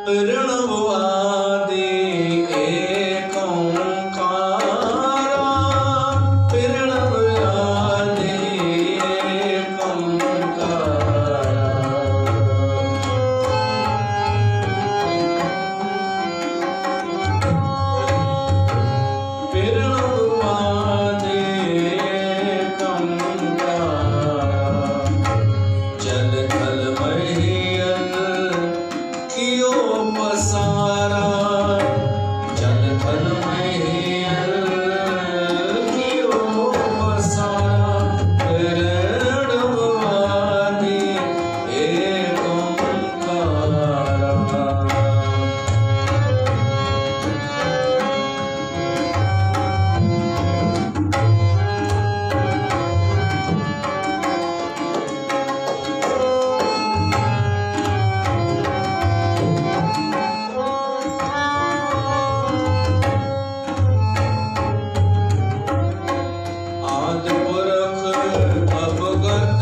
प्रणवादि एक ओंकारा, प्रणवादि एक ओंकारा। प्रणवादि एक ओंकारा, जल थल महीयन कियो पसारा, जल थल महीयन कियो पसारा। प्रणवादि एक ओंकारा। आदि पुरख अवगत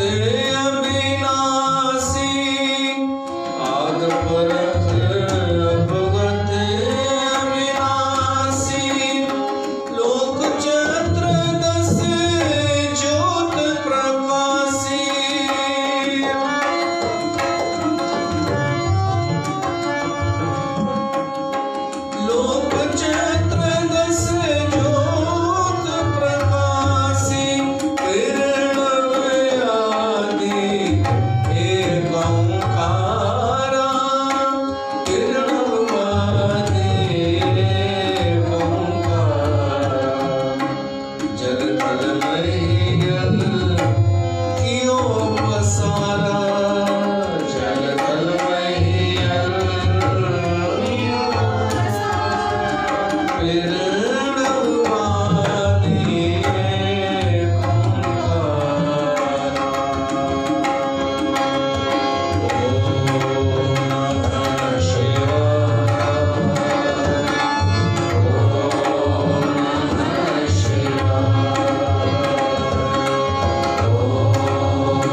अविनाशी, आदि पुरख अवगत अविनाशी। लोक चतुर्दश ज्योत प्रकाशी, लोक चतुर्दश ज्योत प्रकाशी। प्रणवादि एक ओंकारा, प्रणवादि एक ओंकारा। जल थल महीयन कियो पसारा, जल थल महीयन कियो पसारा। प्रणवादि एक ओंकारा। ओम नमः शिवाय, ओम नमः शिवाय, ओम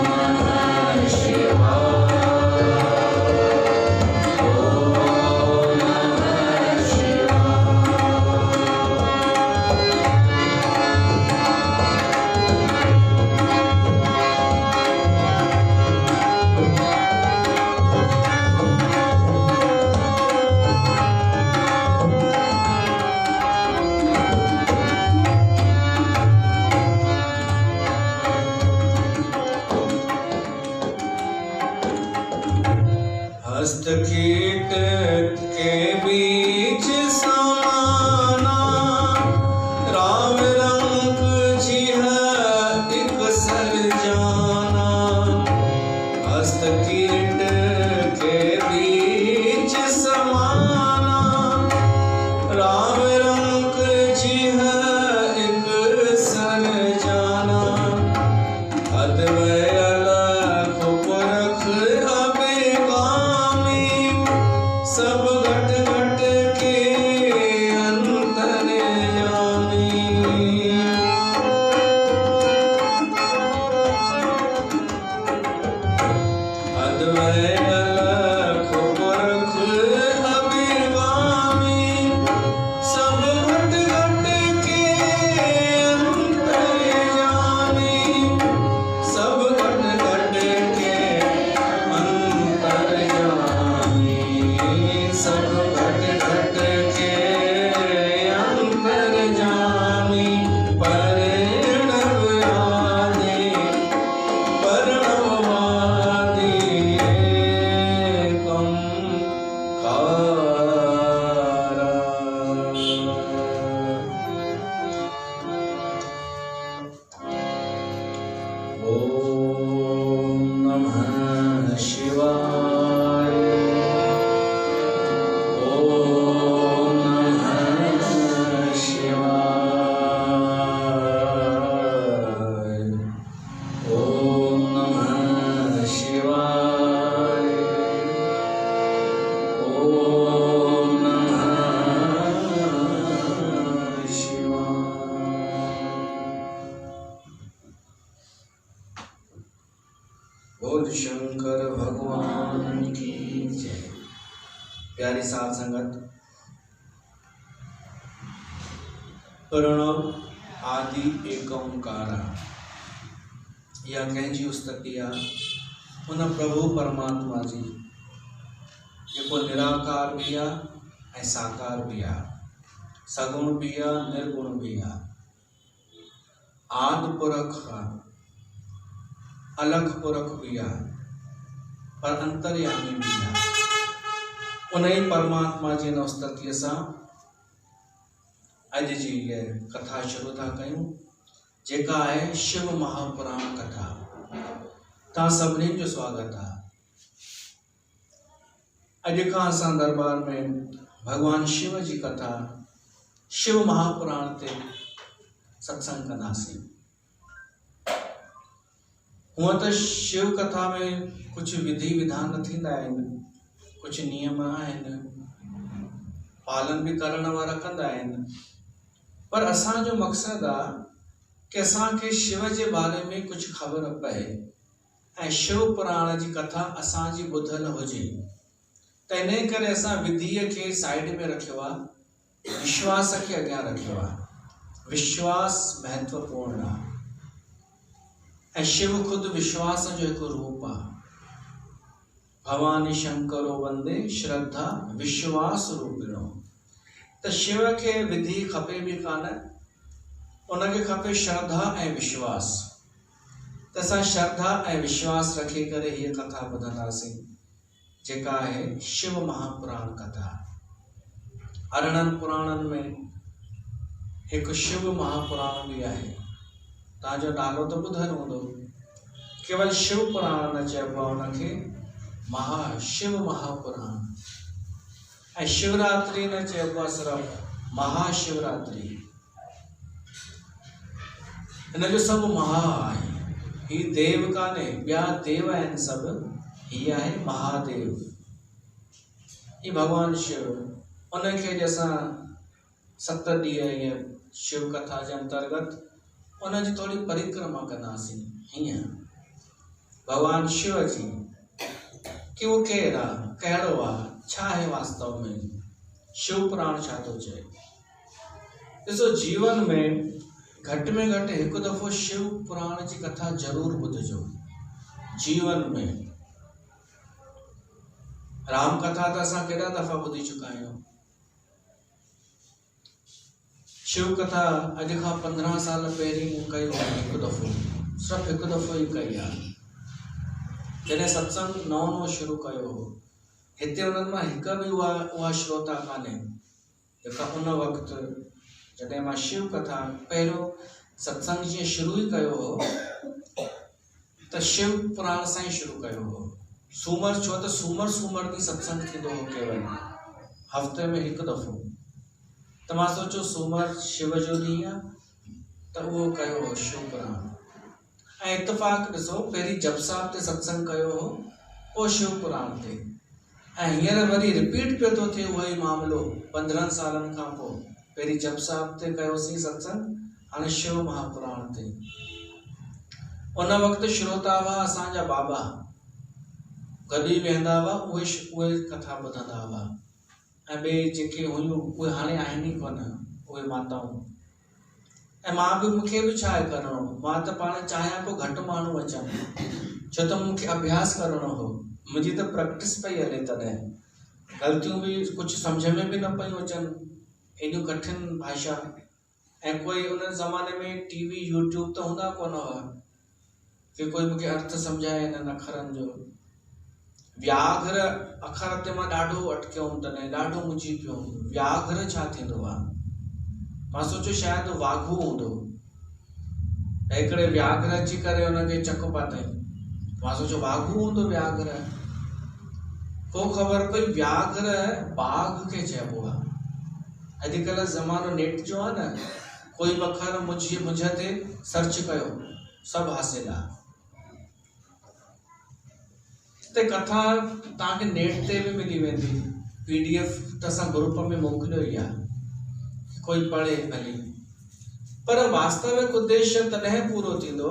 नमः शिवाय, ओम नमः हस्तकीट के बीच समाना, राम रंग जिह एक सर जाना। हस्तकीट के बीच समाना, राम रंग जिह एक सर जाना। अद्वय अलख पुरख अभिगामी, सब घट घट के प्यारी साध संगत, प्रणव आदि एक ओंकार, या कंहिंजी उस्तति आहे उन प्रभु परमात्मा जी जेको निराकार भी आहे ऐं साकार भी आहे, सगुण भी आहे, निर्गुण भी आहे, आदि पुरख आहे, अलग पुरख भी आहे, पर अंतर्यामी भी आहे। उन ही परमात्मा जी उस्ततिअ सां अॼु जी ये कथा शुरू था कयूं, जेका है शिव महापुराण कथा। तव्हां सभिनी जो स्वागत आहे। अॼु खां असां दरबार में भगवान शिव जी कथा शिव महापुराण ते सत्संग कंदासीं। हुअं त शिव कथा में कुछ विधि विधान थींदा आहिनि, कुछ नियम आहिनि, पालन भी करण वारा कंदा आहिनि, पर असांजो मक़सद आहे कि असांखे शिव जे बारे में कुछ ख़बर पए ऐं शिव पुराण जी कथा असांजी ॿुधल हुजे। त इन करे असां विधिअ खे साइड में रखियो आहे, विश्वास खे अॻियां रखियो आहे। विश्वास महत्वपूर्ण आहे ऐं शिव खुद विश्वास जो हिकु रूप आहे। भवानी शंकरो वंदे श्रद्धा विश्वास रूपिणो। त शिव खे विधि खपे भी कान, उनखे खपे श्रद्धा ऐं विश्वास। त असां श्रद्धा ऐं विश्वास रखी करे हीअ कथा ॿुधंदासीं, जेका है शिव महापुराण कथा। अरिड़हनि पुराणनि में हिकु शिव महापुराण भी आहे। तव्हांजो नालो त ॿुधल हूंदो, केवल शिव पुराण न चइबो आहे उनखे, शिव महापुराण। ऐं शिवरात्रि न चइबो आहे सिर्फ़, महाशिवरात्रि। हिन जो सभु महा आहे। ही देव कान्हे, ॿिया देव आहिनि सभु, ही आहे महादेव। ही भगवान शिव। उनखे असां 7 ॾींहं ईअं शिव कथा जे अंतर्गत उनजी थोड़ी परिक्रमा कंदासीं। हीअं भगवान शिव जी कि वो केरु आहे, कहिड़ो आहे, छा आहे वास्तव में। शिव पुराण छा थो चए। ॾिसो, जीवन में घटि में घटि हिकु दफ़ो शिव पुराण जी कथा ज़रूर ॿुधजो। जीवन में राम कथा त असां केॾा दफ़ा ॿुधी चुका आहियूं। शिव कथा अॼु खां 15 साल पहिरीं कई हो, हिकु दफ़ो, सिर्फ़ु हिकु दफ़ो ई कई आहे। जॾहिं सत्संग नओं शुरू कयो हो, हिते उन्हनि मां हिकु बि उहा श्रोता कान्हे जेका उन वक़्तु जॾहिं मां शिव कथा पहिरियों सत्संग जीअं शुरू ई कयो हो त शिव पुराण सां ई शुरू कयो हो। सूमर, छो त सूमर ॾींहुं सत्संग थींदो हो केवल, हफ़्ते में हिकु दफ़ो। त मां सोचो सूमर शिव जो ॾींहुं आहे त उहो कयो हो शिव पुराण। ऐं इतफ़ाक़ ॾिसो, पहिरीं जप साहिब ते सत्संग कयो हो, पोइ शिव पुराण ते। ऐं हींअर वरी रिपीट पियो थो थिए उहो ई मामिलो 15 सालनि खां पोइ। पहिरीं जप साहिब ते कयोसीं सत्संग, हाणे शिव महापुराण ते। उन वक़्तु श्रोता हुआ असांजा बाबा, गॾु वेहंदा हुआ, उहे कथा ॿुधंदा हुआ। ऐं ॿिए जेके हुयूं उहे हाणे आहिनि ई कोन, उहे माताऊं। ऐं मूंखे बि छा आहे करिणो, मां त पाण चाहियां पियो घटि माण्हू अचनि, छो त मूंखे अभ्यास करिणो हो। मुंहिंजी त प्रैक्टिस पई हले, तॾहिं ग़लतियूं बि कुझु सम्झ में बि न पियूं अचनि, एॾियूं कठिन भाषा। ऐं कोई उन ज़माने में टीवी यूट्यूब त हूंदा कोन हुआ कि कोई मूंखे अर्थ सम्झाए हिननि अखरनि जो। व्याघ्र अखर ते मां ॾाढो अटकियो हुउमि, तॾहिं ॾाढो मुंझी पियो हुउमि। व्याघ्र छा थींदो आहे? मां सोचियो शायदि वाघू हूंदो। हिकिड़े व्याघ्र अची करे हुनखे चक पातई, मां सोचियो वाघू हूंदो व्याघ्र। पोइ ख़बर पई व्याघ्र बाघ खे चइबो आहे। अॼुकल्ह ज़मानो नेट जो आहे न, कोई अखर मुंझ ते सर्च कयो, सभु हासिल आहे। त कथा तव्हांखे नेट ते बि मिली वेंदी, PDF त असां ग्रुप में मोकिलियो ई आहे, कोई पढ़े भली। पर वास्तविक उद्देश्य तॾहिं पूरो थींदो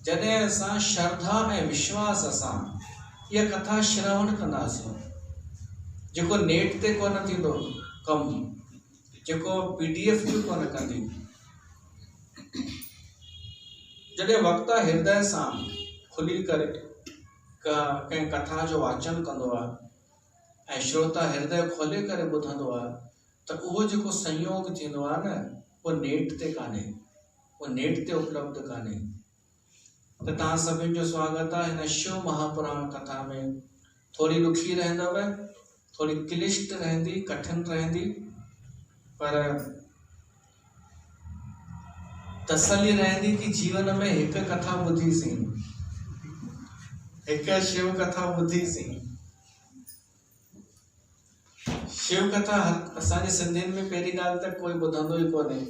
जॾहिं असां श्रद्धा ऐं विश्वास सां इहा कथा श्रवण कंदासीं। जेको नेट ते कोन थींदो कमु, जेको PDF बि कोन कंदी। जॾहिं वक्ता हृदय सां खुली करे कंहिं कथा जो वाचन कंदो आहे ऐं श्रोता हृदय खोले करे ॿुधंदो आहे, त उहो जेको संयोग थींदो आहे न, उहो नेट ते कान्हे, उहो नेट ते उपलब्ध कान्हे। त तव्हां सभिनि जो स्वागत आहे हिन शिव महापुराण कथा में। थोरी ॾुखी रहंदव, थोरी क्लिष्ट रहंदी, कठिन रहंदी, पर तसल्ली रहंदी कि जीवन में हिकु कथा ॿुधीसीं, हिकु शिव कथा ॿुधीसीं। शिव कथा असांजे सिंधियुनि में पहिरीं ॻाल्हि त कोई ॿुधंदो ई कोन्हे,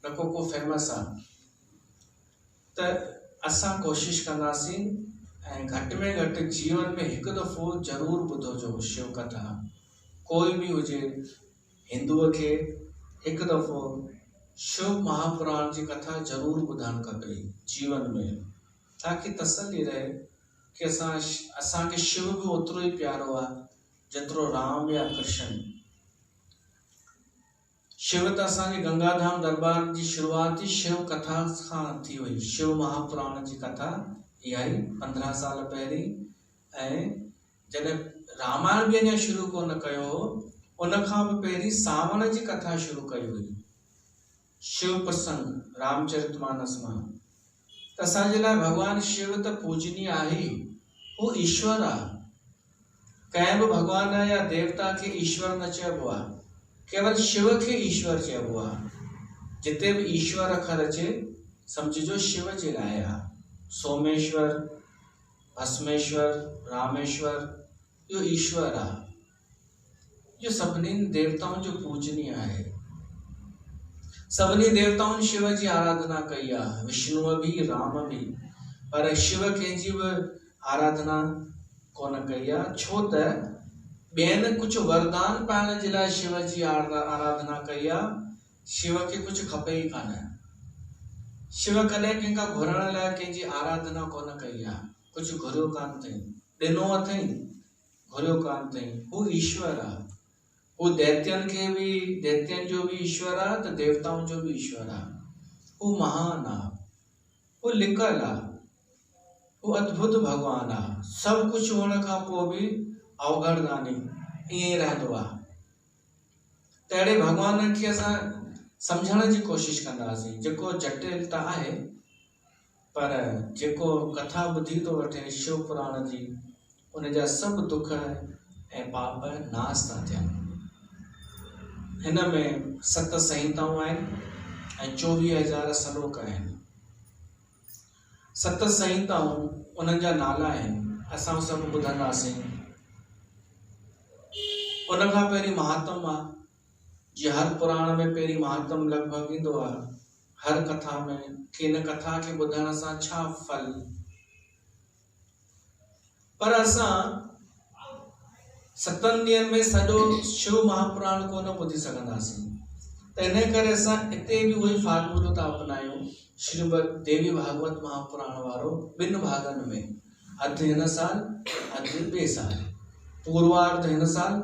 न को फेमस आहे। त असां कोशिशि कंदासीं ऐं घटि में घटि जीवन में हिकु दफ़ो ज़रूरु ॿुधो जो शिव कथा। कोई बि हुजे, हिंदुअ खे हिकु दफ़ो शिव महापुराण जी कथा ज़रूरु ॿुधणु खपे जीवन में, ताकि तसल्ली रहे कि असांखे शिव बि ओतिरो ई प्यारो आहे जेतिरो राम या कृष्ण। शिव त असांजे गंगाधाम दरबार जी शुरूआत ई शिव कथा खां थी हुई। शिव महापुराण जी कथा इहा ई 15 साल पहिरीं, ऐं जॾहिं रामायण बि अञा शुरू कोन कयो हो, उन खां बि पहिरीं सावण जी कथा शुरू कई हुई, शिव प्रसंग रामचरितमानस मां। त असांजे लाइ भगवान शिव त पूजनीय आहे ही, हू ईश्वर आहे। कंहिं बि भगवान या देवता खे ईश्वर न चइबो आहे, केवल शिव खे ईश्वर चइबो आहे। जिते बि ईश्वर अखर अचे समझिजो शिव जे लाइ आहे। सोमेश्वर, भस्मेश्वर, रामेश्वर, इहो ईश्वर आहे। इहो सभिनी देवताउनि जो पूजनीय आहे। सभिनी देवताउनि शिव जी आराधना कई आहे, विष्णुअ बि, राम बि, पर शिव कंहिंजी बि आराधना कोन कई आहे। छो त ॿियनि कुझु वरदान पाइण जे लाइ शिव जी आराधना कई आहे। शिव खे कुझु खपे ई कान। शिव कॾहिं कंहिंखां घुरण लाइ कंहिंजी आराधना कोन कई आहे, कुझु घुरियो कान अथई, ॾिनो अथई, घुरियो कान अथई। हू ईश्वर आहे। हू दैत्यनि जो बि ईश्वर आहे, त देवताउनि जो बि ईश्वर आहे। हू महान आहे, हू लिकल आहे, हू अद्भुत भगवान आहे। सभु कुझु हुअण खां पोइ बि अवगणदानी ईअं ई रहंदो आहे। त अहिड़े भगवान खे असां सम्झण जी कोशिशि कंदासीं। जेको जटिल त आहे, पर जेको कथा ॿुधी थो वठे शिव पुराण जी, उनजा सभु दुख ऐं पाप नास था थियनि। हिन में 7 संहिताऊं आहिनि ऐं 24,000 श्लोक आहिनि। 7 संहिताऊं उन्हनि जा नाला आहिनि, असां सभु ॿुधंदासीं। उन खां पहिरीं महात्म आहे, जीअं हर पुराण में पहिरीं महात्म लॻभॻि ईंदो आहे। हर कथा में कि हिन कथा खे ॿुधण सां छा फल। पर असां 7 ॾींहंनि में सॼो शिव महापुराण कोन ॿुधी सघंदासीं। त इन करे असां हिते बि उहो ई फार्मूलो था अपनायूं, श्रीमद देवी भागवत महापुराण वारो, 2 भागनि में, अधु हिन साल, अधु ॿिए साल, पूर्वार्ध हिन साल,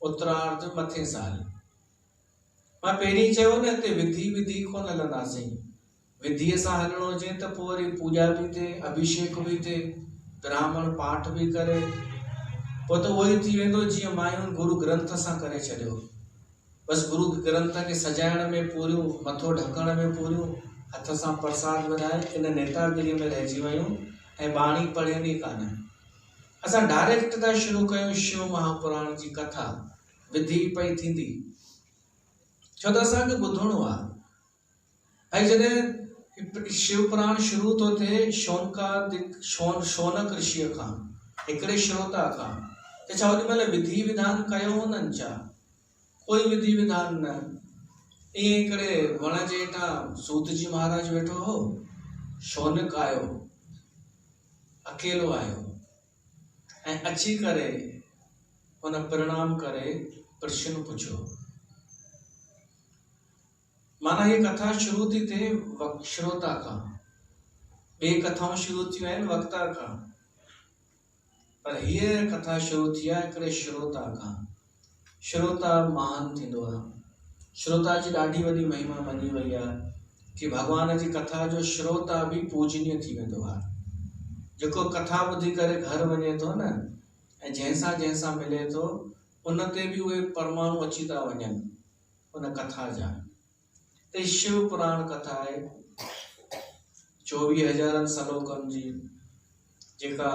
उत्तरार्ध मथे साल। मां पहिरीं चयो न, हिते विधि कोन हलंदासीं। विधीअ सां हलणो हुजे त पोइ वरी पूॼा बि थिए, अभिषेक बि थिए, ब्राह्मण पाठ बि करे, पोइ त उहो ई थी वेंदो जीअं मायूं गुरु ग्रंथ सां करे छॾियो। बसि गुरु ग्रंथ खे सजाइण में पूरियूं, मथो ढकण में पूरियूं, हथ सां प्रसाद विराए इन नेतागिरीअ में रहिजी वियूं ऐं बाणी पढ़नि ई कान। असां डायरेक्ट था शुरू कयूं शिव महापुराण जी कथा, विधि पई थींदी, छो त असांखे ॿुधणो आहे। ऐं जॾहिं शिव पुराण शुरू थो थिए शौनक ऋषिअ खां, हिकिड़े श्रोता खां, त छा ओॾी महिल विधि विधान कयो हुननि छा? कोई विधि विधान न। ईअं हिकिड़े वण जे हेठां सूत जी महाराज वेठो हो, शौनक आयो, अकेलो आयो, ऐं अची करे हुन प्रणाम करे प्रश्न पुछियो। माना ये कथा शुरू थी थिए श्रोता खां, ॿिए कथाऊं शुरू थियूं आहिनि वक्ता खां, पर हीअ कथा शुरू थी आहे हिकिड़े श्रोता खां। श्रोता महान थींदो आहे। श्रोता जी ॾाढी वॾी महिमा मञी वई आहे कि भॻवान जी कथा जो श्रोता भी पूजनीय थी वेंदो आहे। जेको कथा ॿुधी करे घर वञे थो न ऐं जंहिंसां मिले थो उन ते भी उहे परमाणु अची था वञनि उन कथा जा। त शिव पुराण कथा आहे 24,000 श्लोकनि जी, जेका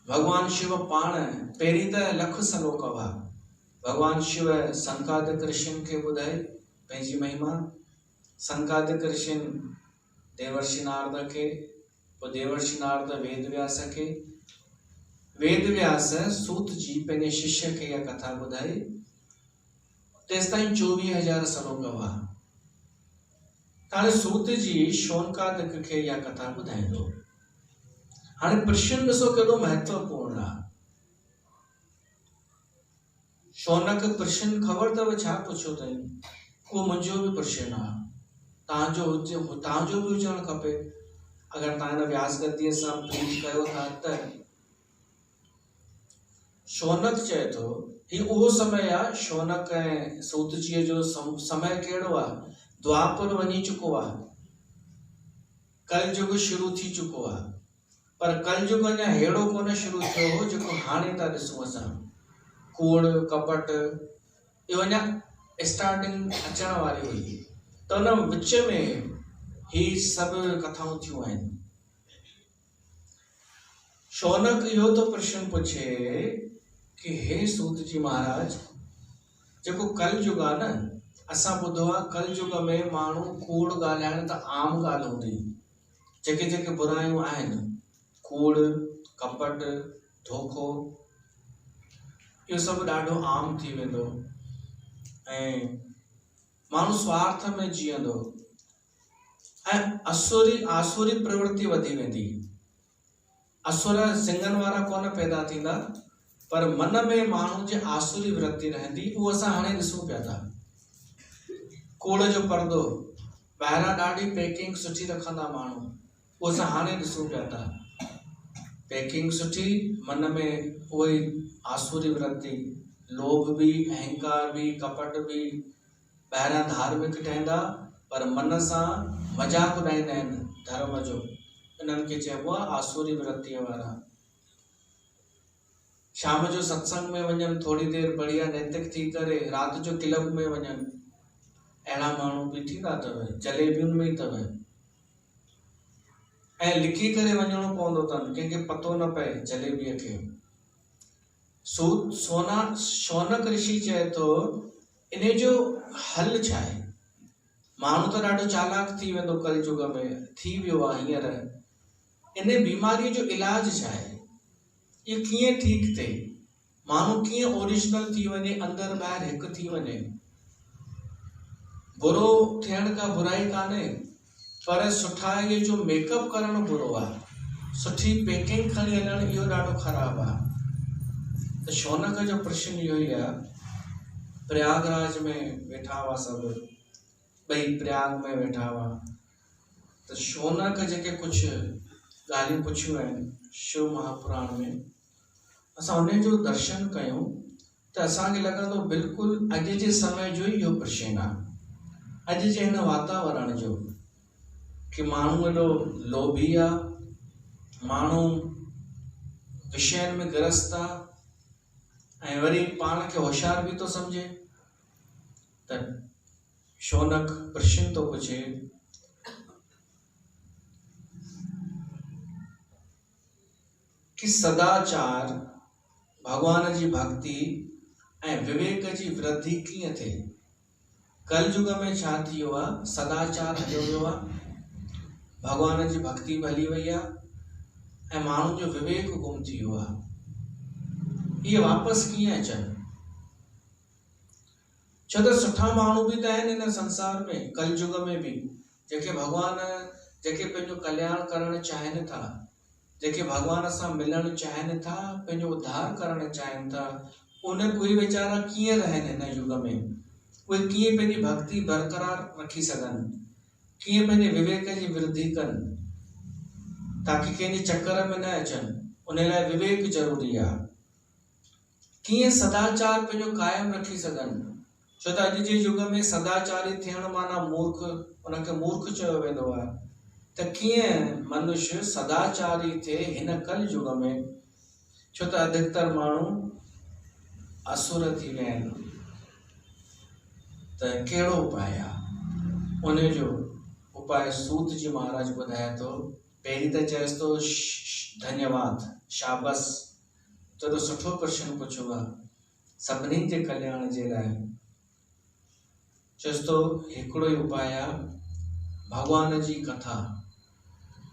भगवान शिव पाण पहिरीं त लख श्लोक हुआ। भगवान शिव संकादिक ऋषियुनि खे ॿुधाए पंहिंजी महिमा। संकादिक ऋषियुनि देवर्षि नारद खे, पोइ देवर्षि नारद वेद व्यास खे, वेद व्यास सूत जी पंहिंजे शिष्य खे इहा कथा ॿुधाई। तेसिताईं 24,000 श्लोक हुआ। हाणे सूत जी शौनकादिक खे इहा कथा ॿुधाईंदो। हाणे प्रश्न ॾिसो केॾो महत्वपूर्ण आहे। शौनक प्रश्न ख़बर अथव छा पुछियो अथई? उहो मुंहिंजो भी प्रश्न आहे, तव्हांजो हुजे, तव्हांजो भी हुजणु खपे। अगरि तव्हां हिन व्यास गद्दीअ सां प्रीत कयो था त। शौनक चए थो ही उहो समय आहे, शौनक ऐं सूत जीअ जो समय कहिड़ो आहे? द्वापर वञी चुको आहे, कलयुग शुरू थी चुको आहे। पर कलयुग अञा अहिड़ो कोन शुरू थियो हो जेको हाणे था ॾिसूं असां। कूड़ कपट इहो अञा स्टार्टिंग अचण वारी हुई, त उन विच में ही सभु कथाऊं थियूं आहिनि। शौनक इहो तो प्रश्न पुछे कि हे सूत जी महाराज, जेको कलयुग आहे न, असां ॿुधो आहे कलयुग में माण्हू कूड़ ॻाल्हाइण त आम ॻाल्हि हूंदी। जेके बुरायूं आहिनि, कूड़ कपट धोखो, इहो सभु ॾाढो आम थी वेंदो ऐं माण्हू स्वार्थ में जीअंदो ऐं आसुरी प्रवृत्ति वधी वेंदी। असुर सिंगनि वारा कोन पैदा थींदा, पर मन में माण्हू जे आसुरी वृत्ति रहंदी। उहो असां हाणे ॾिसूं पिया था। कूड़ जो पर्दो, ॿाहिरां ॾाढी पैकिंग सुठी रखंदा माण्हू, उहो असां हाणे ॾिसूं पिया था। पैकिंग सुठी, मन में उहे आसुरी वृत्ति, लोभ भी, अहंकार भी, कपट भी। ॿाहिरां धार्मिक ठहंदा पर मन सां मजाक उॾाईंदा आहिनि धर्म जो। इन्हनि खे चइबो आहे आसुरी वृत्तिअ वारा। शाम जो सत्संग में वञनि, थोड़ी देर बढ़िया नैतिक थी करे राति जो क्लब में वञनि। अहिड़ा माण्हू भी थींदा अथव, जलेबियुनि में ई अथव। ऐं लिखी करे वञिणो पवंदो अथनि, कंहिंखे पतो न पए जलेबीअ खे। शौनक ऋषि चए थो इन जो हल छा आहे? माण्हू त ॾाढो चालाक थी वेंदो कलयुग में, थी वियो आहे हींअर। इन बीमारीअ जो इलाज छा आहे? ये कीअं ठीक थिए? माण्हू कीअं ओरिजिनल थी वञे, अंदर ॿाहिरि हिकु थी वञे? बुरो थियण का बुराई कान्हे, पर सुठाईअ जो मेकअप करणु बुरो आहे। सुठी पैकिंग खणी हलणु इहो ॾाढो ख़राबु आहे। त शौनक जो प्रश्न इहो ई आहे। प्रयागराज में वेठा हुआ सभु, ॿई प्रयाग में वेठा हुआ। त शौनक जेके कुझु ॻाल्हियूं पुछियूं आहिनि शिव महापुराण में, असां उन जो दर्शन कयूं त असांखे लॻंदो बिल्कुलु अॼु जे समय जो ई इहो प्रश्न आहे। अॼु जे हिन वातावरण जो कि माण्हू एॾो लोभी आहे, माण्हू विषयनि में गिरस्त आहे ऐं वरी पाण खे होशियार भी थो सम्झे। त शौनक प्रश्न तो पुछे कि सदाचार, भगवान जी भक्ति ऐं विवेक जी वृद्धि कीअं थिए? कलयुग में छा थी वियो आहे? सदाचार हलियो वियो आहे, भगवान जी भक्ति बि हली वई आहे ऐं माण्हू जो विवेक गुम थी वियो आहे। इहे वापसि कीअं अचनि? छो त सुठा माण्हू भी त आहिनि हिन संसार में, कलयुग में भी, जेके भगवान, जेके पंहिंजो कल्याण करणु चाहिनि था, जेके भगवान सां मिलणु चाहिनि था, पंहिंजो उद्धार करणु चाहिनि था। उहे वीचारा कीअं रहनि हिन युग में? उहे कीअं पंहिंजी भक्ति बरक़रार रखी सघनि? कीअं पंहिंजे विवेक जी वृद्धि कनि ताकि कंहिंजे चक्कर में न अचनि? उन लाइ विवेक ज़रूरी आहे। कीअं सदाचार पंहिंजो कायम रखी सघनि। छो त अॼु जे युग में सदाचारी थियण माना मूर्ख, उनखे मूर्ख चयो वेंदो आहे। त कीअं मनुष्य सदाचारी थिए हिन कल युग में, छो त अधिकतर माण्हू असुर थी विया आहिनि। त कहिड़ो उपाय आहे? उन जो उपाय सूत जी महाराज ॿुधाए थो। पहिरीं त चएसि थो धन्यवाद, शाबस, तो सुठो प्रश्न पुछो आहे सभिनी जे कल्याण जे लाइ। चएसि थो हिकिड़ो ई उपाय आहे भगवान जी कथा।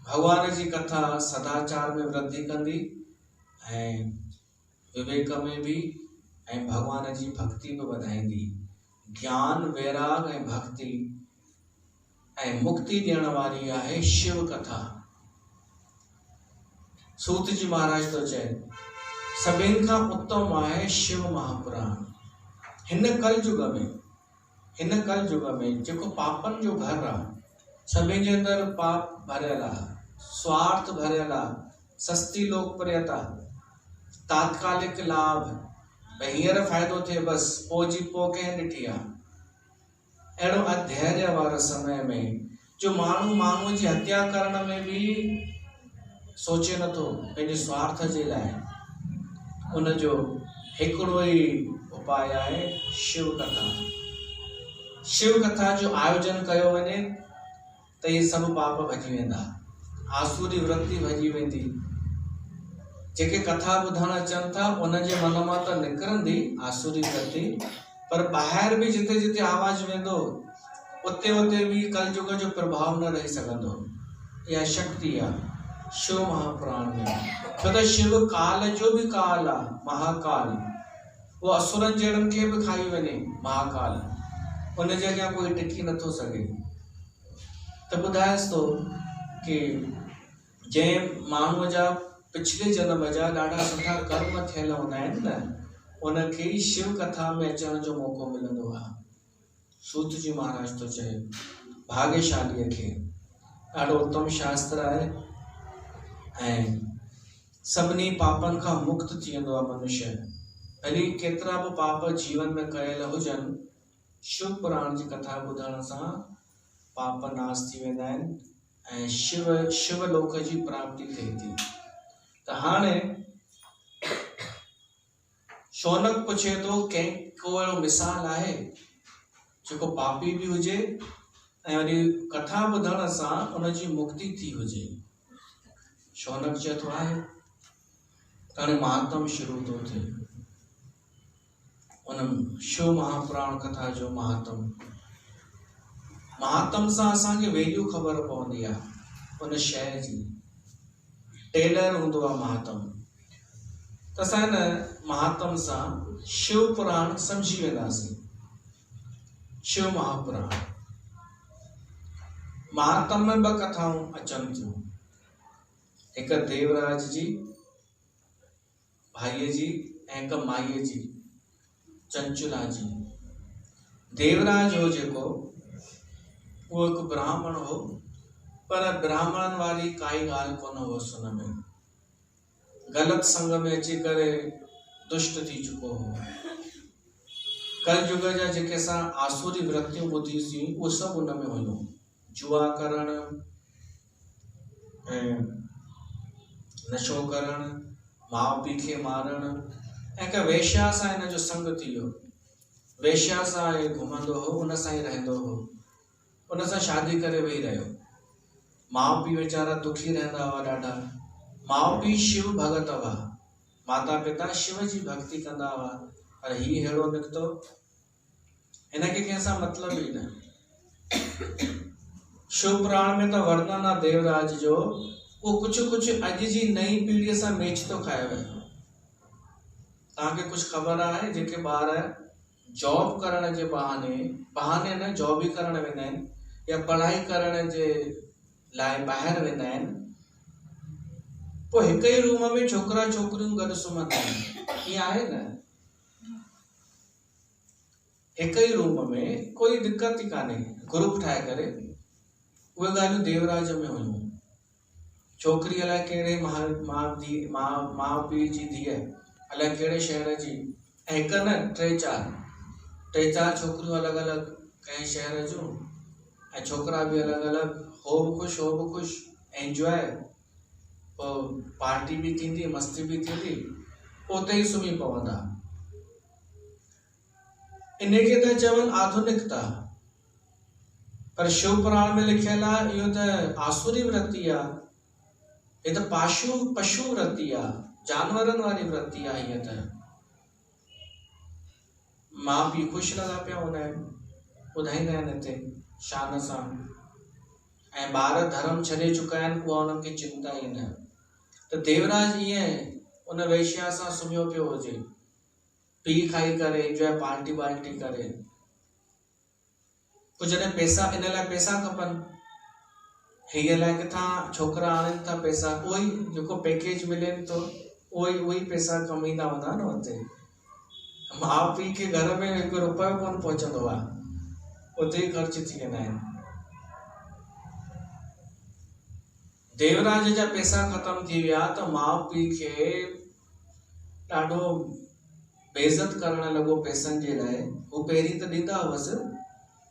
भगवान जी कथा सदाचार में वृद्धि कंदी ऐं विवेक में भी, ऐं भगवान जी भक्ति बि वधाईंदी। ज्ञान, वैराग ऐं भक्ति ऐं मुक्ति ॾियण वारी आहे शिव कथा। सूत जी महाराज तो चए सभिनि खां उत्तम आहे शिव महापुराण। हिन कल युग में जेको पापनि जो घर आहे, सभिनि जे अंदरि पाप भरियल आहे, स्वार्थ भरियल आहे, सस्ती लोकप्रियता, तात्कालिक लाभ, भई हींअर फ़ाइदो थिए बसि, पोइ जी पोइ कंहिं ॾिठी आहे। अहिड़ो अधैर्य वारे समय में जो माण्हूअ जी हत्या करण में भी सोचे नथो पंहिंजे स्वार्थ जे लाइ, उनजो हिकिड़ो ई उपाय आहे शिव कथा। शिव कथा जो आयोजन कयो वञे त इहे सभु पाप भॼी वेंदा, आसुरी वृत्ति भॼी वेंदी। जेके कथा ॿुधण अचनि था उनजे मन मां त निकिरंदी आसुरी वृत्ति, पर ॿाहिरि बि जिते जिते आवाज़ वेंदो उते उते भी कलयुग जो प्रभाव न रही सघंदो। इहा शक्ति आहे शिव महापुराण में। छो त शिव काल जो भी काल आहे, महाकाल। वो असुरनि जहिड़नि खे बि खाई वञे, महाकाल। उन जे अॻियां कोई टिकी नथो सघे। त ॿुधाएसि थो कि जंहिं माण्हूअ जा पिछले जन्म जा ॾाढा सुठा कर्म थियल हूंदा आहिनि न, उनखे शिव कथा में अचण जो मौक़ो मिलंदो आहे। सूत जी महाराज तो चए भाग्यशालीअ खे ॾाढो उत्तम शास्त्र आहे ऐं सभिनी पापनि खां मुक्त थी वेंदो आहे मनुष्य। भली केतिरा बि पाप जीवन में कयल हुजनि, शिव पुराण जी कथा ॿुधण सां पाप नाश थी वेंदा आहिनि ऐं शिव लोक जी प्राप्ति थिए थी। त हाणे शौनक पुछे थो कंहिं को अहिड़ो मिसाल आहे जेको पापी भी हुजे ऐं वरी कथा ॿुधण सां उनजी मुक्ति थी हुजे। शौनक चए थो आहे। हाणे महात्म शुरू थो थिए उन शिव महापुराण कथा जो महात्म सां असांखे वैल्यू ख़बर पवंदी आहे उन शइ जी। टेलर हूंदो आहे महात्म, त असां हिन महात्म सां शिव पुराण सम्झी वेंदासीं। शिव महापुराण महात्म में ॿ कथाऊं अचनि थियूं, हिक देवराज जी भाईअ जी ऐं हिक माईअ जी, चंचुला जी। देवराज हो जेको, वो हिकु ब्राह्मण हो, पर ब्राह्मणन वारी काई ॻाल्हि कोन हुअसि हुन में। ग़लत संग में अची करे दुष्ट थी चुको हो। कलयुग जा जेके असां आसुरी वृत्तियूं ॿुधियूंसीं उहे सभु हुन में हुयूं। जुआ करण ऐं नशो करण, माउ पीउ खे मारण ऐं हिक वेश्या सां हिन जो संग थी वियो। वेश्या सां हे घुमंदो हो, उन सां ही रहंदो हो, उन सां शादी करे वेही रहियो। माउ पीउ वीचारा दुखी रहंदा हुआ ॾाढा। माउ पीउ शिव भगत हुआ, माता पिता शिव जी भक्ति कंदा हुआ, पर ही अहिड़ो निकितो, हिनखे कंहिंसां मतलब ई न। शिव पुराण में त वर्णन आहे देवराज जो, वो कुछ अॼु जी नई पीढ़ीअ सां मेच थो खाए वियो। तव्हांखे कुछ ख़बर आहे जेके ॿार जॉब करण जे बहाने न जॉब ई करण वेंदा आहिनि या पढ़ाई करण जे लाइ ॿाहिरि वेंदा आहिनि, पोइ हिक ई रूम में छोकिरा छोकिरियूं गॾु सुम्हंदा आहिनि। ईअं आहे न, हिक ई रूम में कोई दिक़त ई कान्हे, ग्रुप ठाहे करे। उहे ॻाल्हियूं देवराज में हुयूं। छोकिरी अलाए कहिड़े माउ पीउ जी धीअ, अलाए कहिड़े शहर जी, ऐं हिक न टे चार छोकिरियूं अलॻि अलॻि कंहिं शहर जूं, ऐं छोकिरा बि अलॻि अलॻि, हो बि ख़ुशि एंजॉय, पोइ पार्टी बि थींदी, मस्ती बि थींदी, उते ई सुम्ही पवंदा। इनखे त चवनि आधुनिकता, पर शिव पुराण में लिखियल आहे इहो त आसुरी वृत्ति आहे, हे त पशु वृत्ति आहे, जानवरनि वारी वृत्ति आहे। हीअ त माउ पीउ ख़ुशि लॻा पिया हूंदा आहिनि, ॿुधाईंदा आहिनि हिते शान सां, ऐं ॿार धर्म छॾे चुका आहिनि, उहा उन्हनि खे चिंता ई न। त देवराज ईअं उन वेश्या सां सुम्हियो पियो हुजे, पी खाई करे एंजॉय पार्टी करे। कुझु जॾहिं पैसा, इन लाइ पैसा खपनि, हीअ लाइ किथां छोकिरा आणनि था पैसा, उहो ई जेको पैकेज मिलेनि थो उहो ई पैसा कमाईंदा हूंदा न हुते। माउ पीउ खे घर में हिकु रुपयो कोन पहुचंदो आहे, उते ई ख़र्च थी वेंदा आहिनि। देवराज जा पैसा ख़तम थी विया त माउ पीउ खे ॾाढो बेइज़त करणु लॻो पैसनि जे लाइ। हू पहिरीं त ॾींदा हुअसि,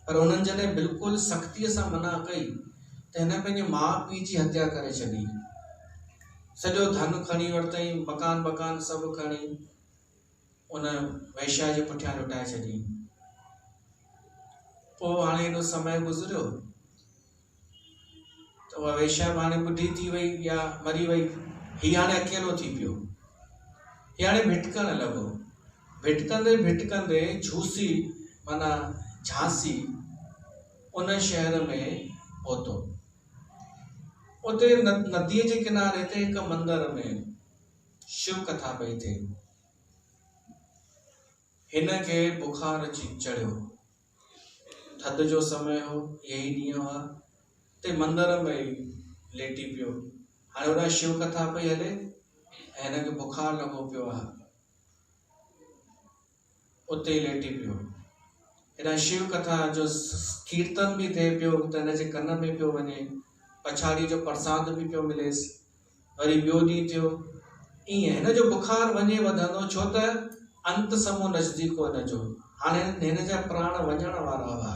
पर उन्हनि जॾहिं बिल्कुलु सख़्तीअ सां मना कई त हिन पंहिंजे माउ पीउ जी हत्या करे छॾी। सॼो धन खणी वरितई, मकान सभु खणी उन वैश्या जे पुठियां लुटाए छॾी। पोइ हाणे हेॾो समय गुज़रियो त उहा वेश्या हाणे ॿुढी थी वई या मरी वई, हीउ हाणे अकेलो थी पियो, हीउ हाणे भिटकणु लॻो। भिटकंदे झूसी माना झांसी उन शहर में पहुतो। उते नदीअ जे किनारे ते हिकु मंदर में शिव कथा पई थिए। हिन खे बुखार अची चढ़ियो, थधि जो समय हो, यही ॾींहुं हुआ, ते मंदर में लेटी पियो। हाणे हुन शिव कथा पई हले ऐं हिनखे बुखार लॻो पियो आहे, उते ई लेटी पियो। हिन शिव कथा जो कीर्तन बि थिए पियो त हिनजे कन में पियो वञे, पछाड़ी जो प्रसाद बि पियो मिलेसि। वरी ॿियो ॾींहुं थियो ईअं, हिन जो बुखार वञे वधंदो, छो त अंत समो नज़दीक हो हिनजो। हाणे हिन जा प्राण वञण वारा हुआ।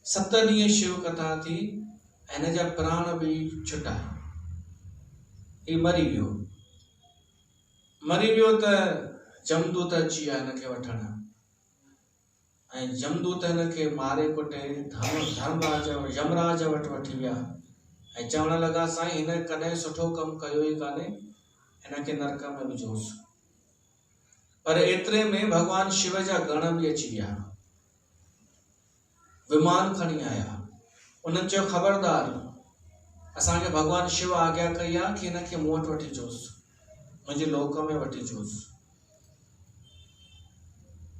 7 ॾींहं शिव कथा थी, हिन जा प्राण बि छुटा, ही मरी वियो त जमदूत अची विया हिनखे वठण, ऐं जमदूत हिनखे मारे कुटे यमराज वटि वठी विया ऐं चवण लॻा, साईं हिन कॾहिं सुठो कमु कयो ई कान्हे, हिनखे नरक में विझोसि। पर एतिरे में भगवान शिव जा गण बि अची विया, विमान खणी आया। उन्हनि चयो, ख़बरदार, असांखे भगवान शिव आज्ञा कई आहे कि हिनखे मूं वटि वठी अचोसि, मुंहिंजे लोक में वठी अचोसि।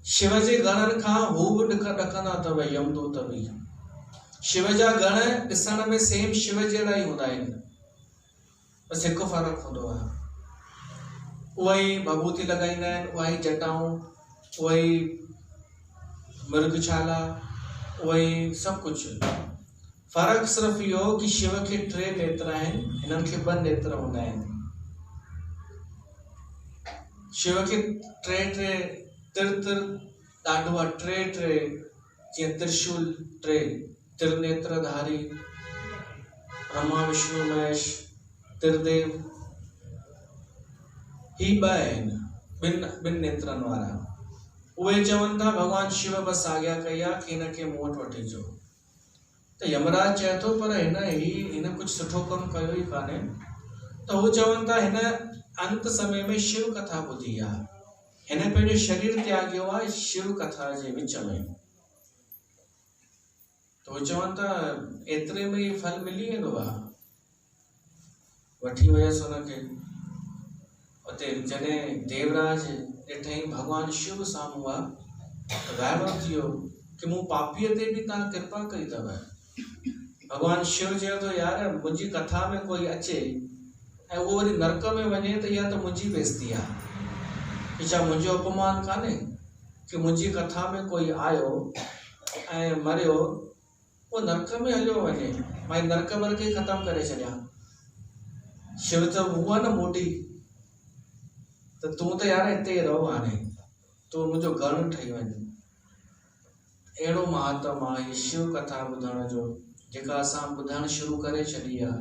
शिव जे गणनि खां हू बि ॾकंदा अथव, यमदूत बि। शिव जा गण ॾिसण में सेम शिव जहिड़ा ई हूंदा आहिनि, बसि हिकु फ़र्क़ु हूंदो आहे, उहा ई भभूति लॻाईंदा आहिनि, उहा ई जटाऊं, उहा ई मृगशाला, उहा ई सभु कुझु। फ़र्क़ु सिर्फ़ु इहो कि शिव खे 3 नेत्र आहिनि, हिननि खे 2 नेत्र हूंदा आहिनि। शिव खे 3 तिर ॾाढो आहे, 3 जीअं त्रिशूल 3, त्रिनेत्रधारी, ब्रह्मा विष्णु महेश, त्रिदेव, ही 2 आहिनि, 2 नेत्रनि वारा। उहे चवनि था भगवान शिव बसि आज्ञा कई आहे कि हिनखे मूं वटि वठी अचो। त यमराज चए थो, पर हिन कुझु सुठो कमु कयो ई कान्हे। त हू चवनि था, हिन अंत समय में शिव कथा ॿुधी आहे, हिन पंहिंजो शरीर त्यागियो आहे शिव कथा जे विच में। त हू चवनि था, एतिरे में ई फल मिली वेंदो आहे। वठी वियसि हुनखे। उते जॾहिं देवराज ॾिठई भगवान शिव साम्हूं आहे त वाइड़ो थी वियो कि मूं पापीअ ते बि तव्हां कृपा कई अथव। भगवान शिव चयो थो, यार, मुंहिंजी कथा में कोई अचे ऐं उहो वरी नरक में वञे त इहा त मुंहिंजी बेइज़ती आहे। छा मुंहिंजो अपमान कान्हे कि मुंहिंजी कथा में कोई आयो ऐं मरियो, उहो नरक में हलियो वञे, मां नरक वर्क खे ख़तमु करे छॾियां। शिव त हुआ न मोटी, तो तू तो यार इते रहो हाणे तू मुझो घर ठही वञ। अहिड़ो महत्व आहे शिव कथा ॿुधण जो जेका असां ॿुधण शुरू करे छॾी आहे।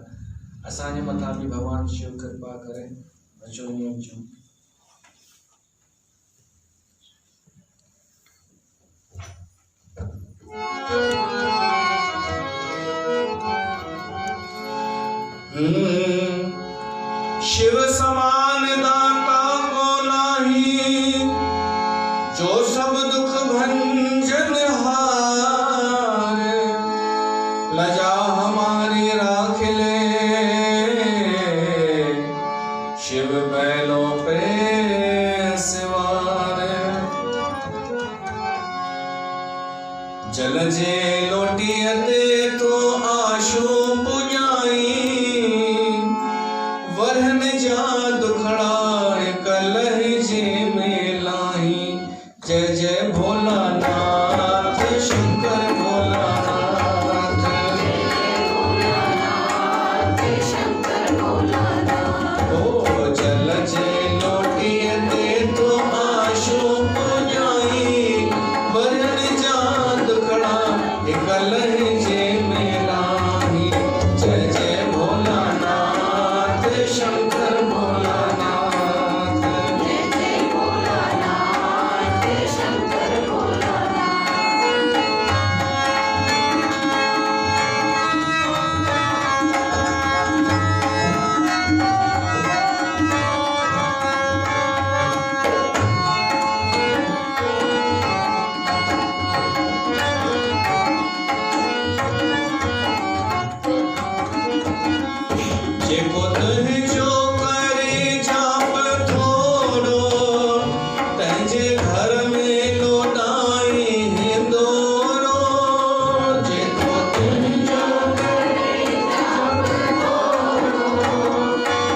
असांजे मथां बि भगवान शिव कृपा करे। अचो ईअं अचो। शिव समान दाता को नाही, जो सब दुख भंजन हार। लजा हमारी राख ले, शिव बैलों पे सवार। जल जे लोटियते तो आशू पुजाई, वरन जा दुखड़ा कलह जे में लाई। जय जय भोलानाथ शंकर भोलानाथ, शंकर भोलानाथ। ओ जल जे लोटियते तो आशू पुजाई, वरन जा दुखड़ा कलह जे में लाई। जय जय भोलानाथ शंकर भोलानाथ, जय जय भोलानाथ शंकर भोलानाथ। जेको तुहि जो करे जाप थोड़ो, तंहिंजे घर में लोटाई हिंदोरो। जेको तुहि जो करे जाप थोड़ो,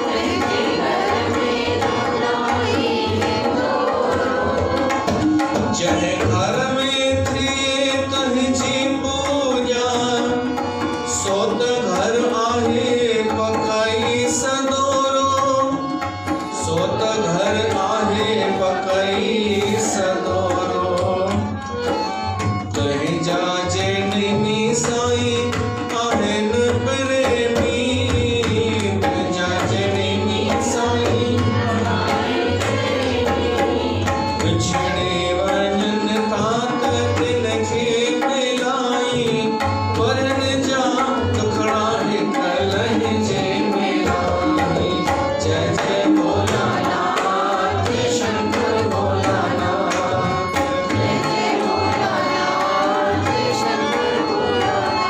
तंहिंजे घर में लोटाई हिंदोरो। जंहिं घर में थिए तुंहिंजी पूॼा, सो त घर आहे पकाई सदोरो। सो त घर आहे पकाई सदोरो। तुंहिंजा जेनिनी साईं आहिनि प्रेमी, तुंहिंजा जेनिनी साईं विछड़े वञनि था त तिनखे मिलाई। वरन जा दुखड़ा कलह जे में लाई। जय जय भोलानाथ शंकर भोलानाथ, जय जय भोलानाथ शंकर भोलानाथ।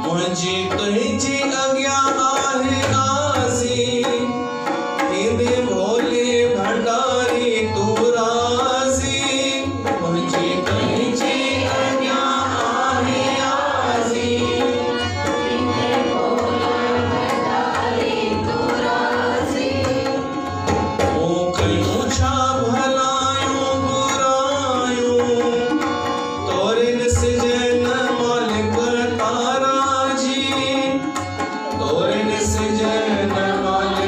मुंहिंजी तुंहिंजी अॻियां आहे आसी, थींदे भोले भंडारी तूं राज़ी। मुंहिंजी तुंहिंजी अॻियां आहे आसी, थींदे भोले भंडारी तूं राज़ी। मूं कयूं छा भलायूं बुरायूं, तोरे ॾिसजन मालिक तारा जी। तोरे ॾिसजन मालिक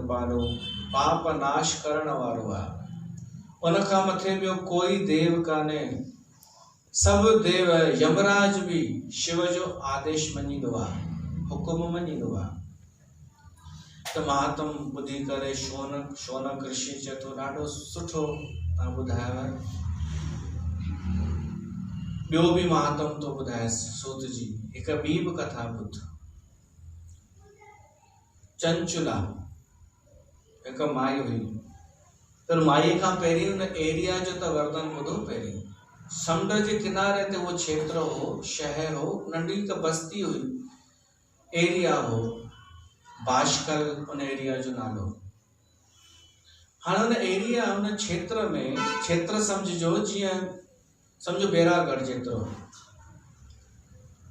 कृपालो पाप नाश करण वारो आहे। उन खां मथे ॿियो कोई देव कान्हे। सभु देव यमराज भी शिव जो आदेश मञींदो आहे, हुकुम मञींदो आहे। त महात्म ॿुधी करे शौनक ऋषि चए थो ॾाढो सुठो तव्हां ॿुधायो आहे। ॿियो बि महात्म तो ॿुधाएसि सूत जी हिकु ॿी बि कथा ॿुध। चंचुला हिकु माई हुई, पर माई खां पहिरीं हुन एरिया जो त वर्णन ॿुधो। पहिरीं समुंड जे किनारे ते उहो क्षेत्र हो, शहर हो, नंढी हिकु बस्ती हुई, एरिया हो, बाशकल उन एरिया जो नालो। हाणे हुन एरिया हुन क्षेत्र में, क्षेत्र सम्झिजो जीअं सम्झो बेरागढ़ जेतिरो,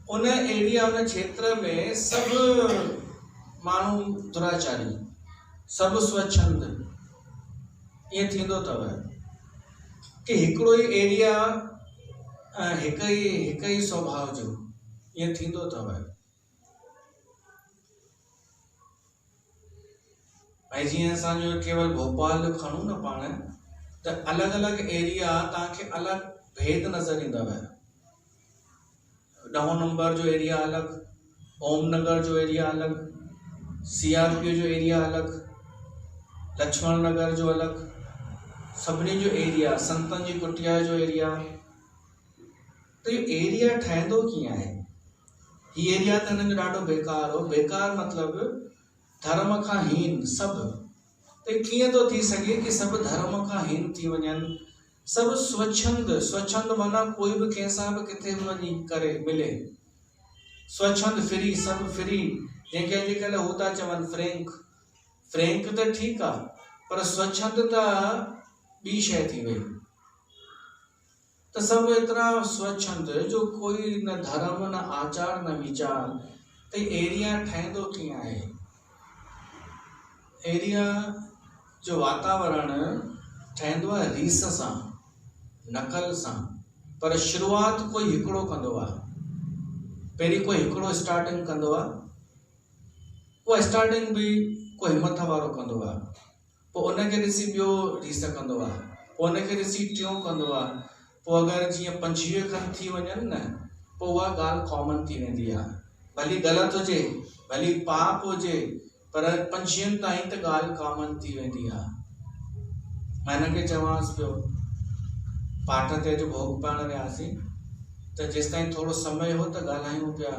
उन एरिया उन क्षेत्र में सभु माण्हू दुराचारी, सभु स्वच्छंद। ईअं थींदो अथव कि हिकिड़ो ई एरिया हिकु ई स्वभाव जो, ईअं थींदो अथव। भाई जीअं असांजो केवल भोपाल जो खणूं न पाण, त अलॻि अलॻि एरिया तव्हांखे अलॻि भेद नज़र ईंदव। 9 नंबर जो एरिया अलॻि, ओम नगर जो एरिया अलॻि, CRP जो एरिया अलॻि, लक्ष्मण नगर जो अलॻि, सभिनी जो एरिया, संतन जी कुटिया जो एरिया। त इहो एरिया ठहंदो कीअं आहे? हीउ एरिया त हिननि जो ॾाढो बेकार हो। बेकार मतिलबु धर्म खां हीन सभु। त कीअं थो थी सघे कि सभु धर्म खां हीन थी वञनि? सभु स्वच्छंद माना कोई बि कंहिंसां बि किथे बि वञी करे मिले, स्वच्छंद फ्री, सभु फ्री। जंहिंखे अॼुकल्ह हू था चवनि फ्रैंक त ठीकु आहे, पर स्वच्छंद त ॿी शइ थी वई। त सभु एतिरा स्वच्छंद जो कोई न धर्म न आचार न विचार। त एरिया ठहंदो कीअं आहे? एरिया जो वातावरण ठहंदो आहे रीस सां, नकल सां। पर शुरूआत कोई हिकिड़ो कंदो आहे। पहिरीं कोई हिकिड़ो स्टार्टिंग कंदो आहे, उहा स्टार्टिंग बि कोई हिमत वारो कंदो आहे, पोइ उनखे ॾिसी ॿियो रीस कंदो आहे, पोइ उनखे ॾिसी टियों कंदो आहे। पोइ अगरि जीअं 25 खनि थी वञनि न, पोइ उहा ॻाल्हि कॉमन थी वेंदी आहे। भली ग़लति हुजे, भली पाप हुजे, पर 25 ताईं त ॻाल्हि कॉमन थी वेंदी आहे। मां हिनखे चवांसि पियो, पाठ ते अॼु भोग पाइण वियासीं, त जेसि ताईं थोरो समय हो त ॻाल्हायूं पिया।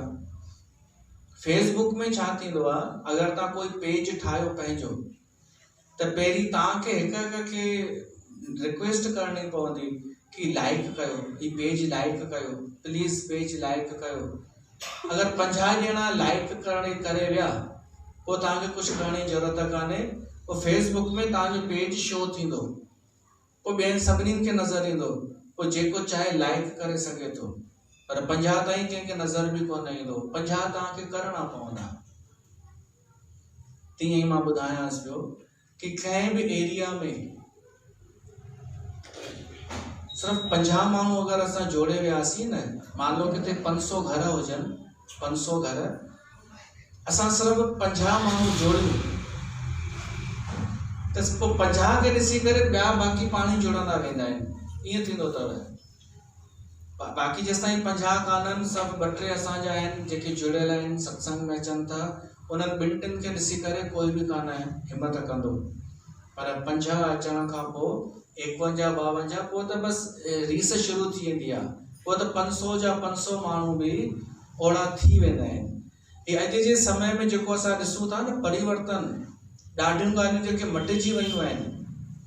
फेसबुक में छा थींदो आहे, अगरि तव्हां कोई पेज ठाहियो पंहिंजो, त पहिरीं तव्हांखे हिकु खे रिक्वेस्ट करणी पवंदी कि लाइक कयो, ही पेज लाइक कयो, प्लीज़ पेज लाइक कयो। अगरि 50 ॼणा लाइक करे विया, पोइ तव्हांखे कुझु करण जी ज़रूरत कान्हे। पोइ फेसबुक में तव्हांजो पेज शो थींदो, पोइ ॿियनि सभिनीनि खे नज़र ईंदो, पोइ जेको चाहे लाइक करे सघे थो। पर 50 ताईं कंहिंखे नज़र बि कोन ईंदो, 50 तव्हांखे करणा पवंदा। तीअं ई मां ॿुधायांसि पियो कि कंहिं बि एरिया में सिर्फ़ 50 माण्हू अगरि असां जोड़े वियासीं न, मान लो किथे 500 घर हुजनि, 500 घर, असां सिर्फ़ 50 माण्हू जोड़ियूं, त पोइ 50 खे ॾिसी करे ॿिया बाक़ी पाणी जुड़ंदा वेंदा आहिनि। ईअं थींदो अथव। बाक़ी जेसि ताईं 50 कान्हनि, सभु 2-3 असांजा आहिनि जेके जुड़ियल आहिनि, सत्संग में अचनि था, उन्हनि 2-3 खे ॾिसी करे कोई बि कान हिमत कंदो। पर 50 अचण खां पोइ 51-52, पोइ त बसि रीस शुरू थी वेंदी आहे। पोइ त 500 जा 500 माण्हू बि ओड़ा थी वेंदा आहिनि। हीअ अॼु जे समय में जेको असां ॾिसूं था न परिवर्तन, ॾाढियूं ॻाल्हियूं जेके मटिजी वयूं आहिनि,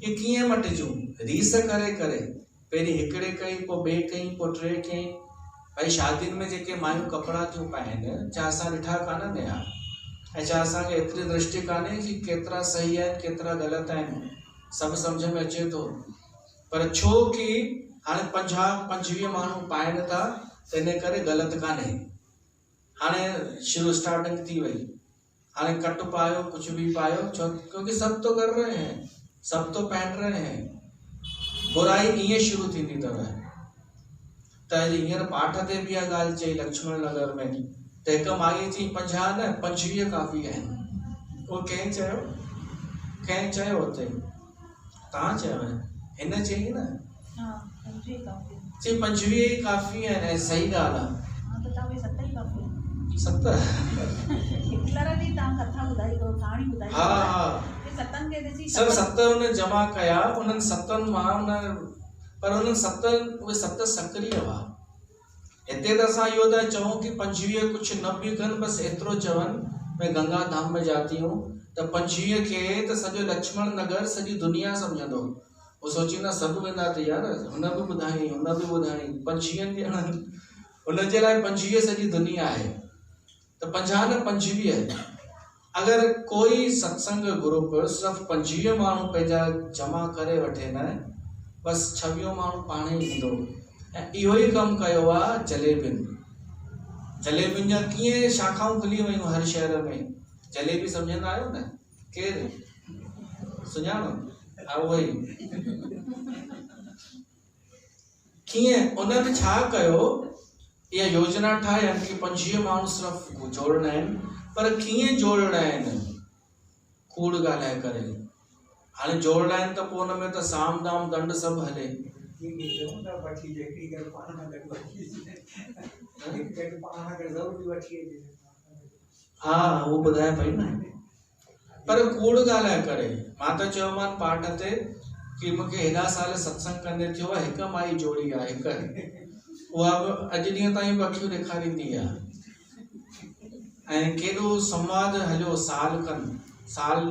इहे कीअं मटिजूं? रीस करे करे। पहिरीं हिकिड़े कई, पोइ ॿिए कई, पोइ 3 कई। भाई शादियुनि में जेके मायूं कपिड़ा थियूं पाइनि, छा असां ॾिठा कान या? ऐं छा असांखे एतिरी दृष्टि कान्हे कि केतिरा सही आहिनि केतिरा ग़लति आहिनि? सभु सम्झ में अचे थो। पर छो कि हाणे 50-25 माण्हू पाइनि था, त इन करे ग़लति कान्हे। हाणे शुरू स्टार्टिंग थी वई, हाणे कट पायो, कुछ भी पायो, क्योंकि सब तो कर रहे हैं, सब तो पहन रहे हैं। बुराई ईअं शुरू थींदी अथव। त हींअर पाठ ते बि इहा ॻाल्हि चई लक्ष्मण नगर में, त हिकु माई चई 50 न 25 काफ़ी आहिनि। उहो कंहिं चयो? कंहिं चयो हुते तव्हां चयो हिन चई न चई 25 ई काफ़ी आहिनि ऐं सही ॻाल्हि आहे 7 हा हा सभु 7 हुन जमा कया उन्हनि 7 मां पर उन्हनि 7 उहे 7 सक्रिय हुआ हिते त असां इहो था चऊं कि 25 कुझु न बि कनि बसि एतिरो चवनि भई गंगा धाम में जातियूं त 25 खे त सॼो लक्ष्मण नगर सॼी दुनिया सम्झंदो वो सोचींदा सभु वेंदा त यार हुन बि ॿुधाई 25 ॼणनि हुनजे लाइ 25 सॼी दुनिया आहे त 50 न 25 अगरि कोई सत्संग ग्रुप सिर्फ़ु 25 माण्हू पंहिंजा जमा करे वठे न बसि 26 माण्हू पाण ई ईंदो ऐं इहो ई कमु कयो आहे जलेबियुनि जा कीअं शाखाऊं खुली वयूं हर शहर में जलेबी सम्झंदा आहियो न केरु सुञाणो हा उहो ई कीअं उन्हनि छा कयो इहा योजना ठाहिया कि 25 माण्हू सिर्फ़ु जोड़ना आहिनि पर कीअं जोड़ना आहिनि कूड़ ॻाल्हाए करे हाणे जोड़ना आहिनि त पोइ हुन में त साम दाम दंड सभु हले हा वो ॿुधाए पई न पर कूड़ ॻाल्हाए करे मां त चयोमांनि पाठ ते कि मूंखे हेॾा साल सत्संग कंदे थियो आहे हिकु माई जोड़ी आहे हिकु उहा बि अॼु ॾींहं ताईं बि अखियूं ॾेखारींदी आहे ऐं केॾो संवाद हलियो साल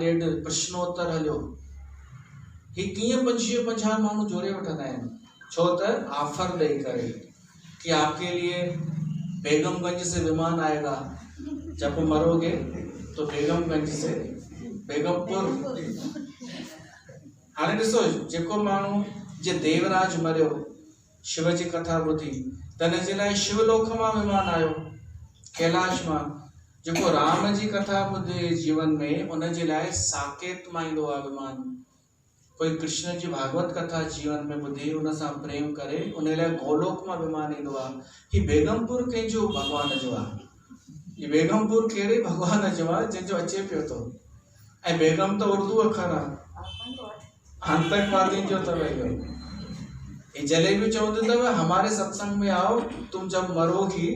ॾेढ प्रश्नोत्तर हलियो ही कीअं 25-50 माण्हू जोड़े वठंदा आहिनि छो त ऑफर ॾेई करे कि आपके लिए बेगमगंज से विमान आएगा जब मरोगे तो बेगमगंज से बेगमपुर हाणे ॾिसो जेको माण्हू जे देवराज मरियो शिव जी कथा ॿुधी त हिन जे लाइ शिवलोक मां विमान आयो कैलाश मां जेको राम जी कथा ॿुधे जीवन में उन जे लाइ साकेत मां ईंदो आहे विमान कोई कृष्ण जी भागवत कथा जीवन में ॿुधी उन सां प्रेम करे उन लाइ गोलोक मां विमान ईंदो आहे ही बेगमपुर कंहिंजो भॻवान जो आहे ही बेगमपुर कहिड़े भॻवान जो आहे जंहिंजो अचे पियो थो ऐं बेगम त उर्दू अखर आहे आतंकवादियों जो अथव इहो ये जलेबी चवंदी अथव हमारे सत्संग में आओ तुम जब मरोगी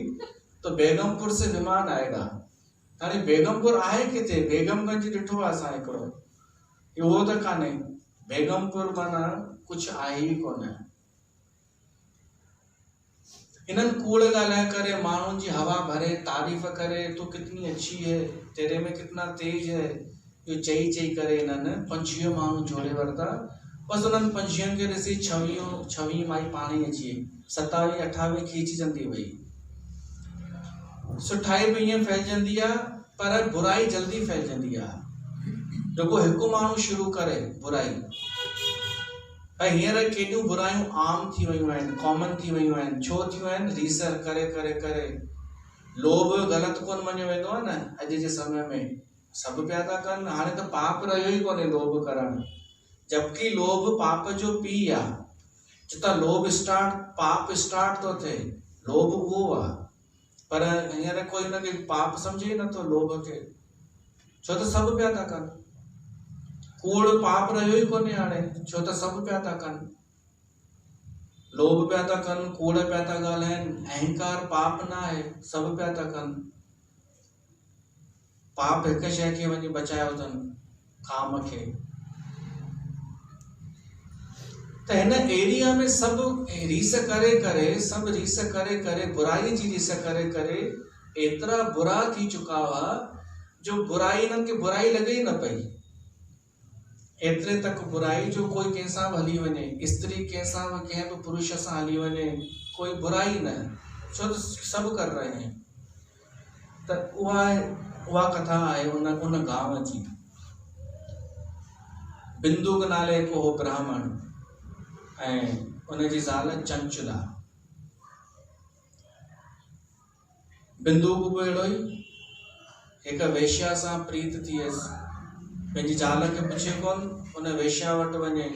तो बेगमपुर से विमान आएगा हाणे बेगमपुर आहे किथे बेगमगंज ॾिठो आहे असां हिकिड़ो उहो त कान्हे बेगमपुर माना कुझु आहे ई कोन इन्हनि कूड़ ॻाल्हाए करे माण्हुनि जी हवा भरे तारीफ़ करे तू कितनी अच्छी है तेरे में कितना तेज है इहो चई करे इन्हनि 25 माण्हू जोड़े वरिता बसि उन्हनि 25 खे ॾिसी 26 माई पाण ई अची 27-28 खींचजंदी वई सुठाई बि ईअं फैलजंदी आहे पर बुराई जल्दी फैलजंदी आहे जेको हिकु माण्हू शुरू करे बुराई ऐं हींअर केॾियूं बुरायूं आम थी वियूं आहिनि कॉमन थी वियूं आहिनि छो थियूं आहिनि रीसर करे करे करे लोभ ग़लति कोन मञियो वेंदो आहे न अॼु जे समय में सभु पिया था कनि हाणे त पाप रहियो ई कोन्हे लोभ करणु जबकि लोभ पाप जो पीउ आहे जितां लोभ पाप स्टार्ट थो थिए लोभ उहो आहे पर हींअर कोई हुनखे पाप सम्झे ई नथो लोभ खे छो त सभु पिया था कनि कूड़ पाप रहियो ई कोन्हे हाणे छो त सभु पिया था कनि लोभ पिया था कनि कूड़ पिया था ॻाल्हाइनि अहंकार पाप न आहे सभु पिया था कनि पाप हिकु शइ खे वञी बचायो अथनि काम खे त हिन एरिया में सभु रीस करे करे बुराई जी रीस करे करे एतिरा बुरा थी चुका हुआ जो बुराई हिननि खे बुराई लॻे ई न पई एतिरे तक बुराई जो कोई कंहिंसां बि हली वञे स्त्री कंहिंसां बि कंहिं बि पुरुष सां हली वञे कोई बुराई न छो त सभु कर रहे हैं त उहा कथा आहे उन गांव जी बिंदुक नाले को हो ब्राह्मण ऐं उनजी ज़ाल चंचुला बिंदुक बि अहिड़ो ई हिकु वेश्या सां प्रीत थियसि पंहिंजी ज़ाल खे पुछे कोन उन वेश्या वटि वञे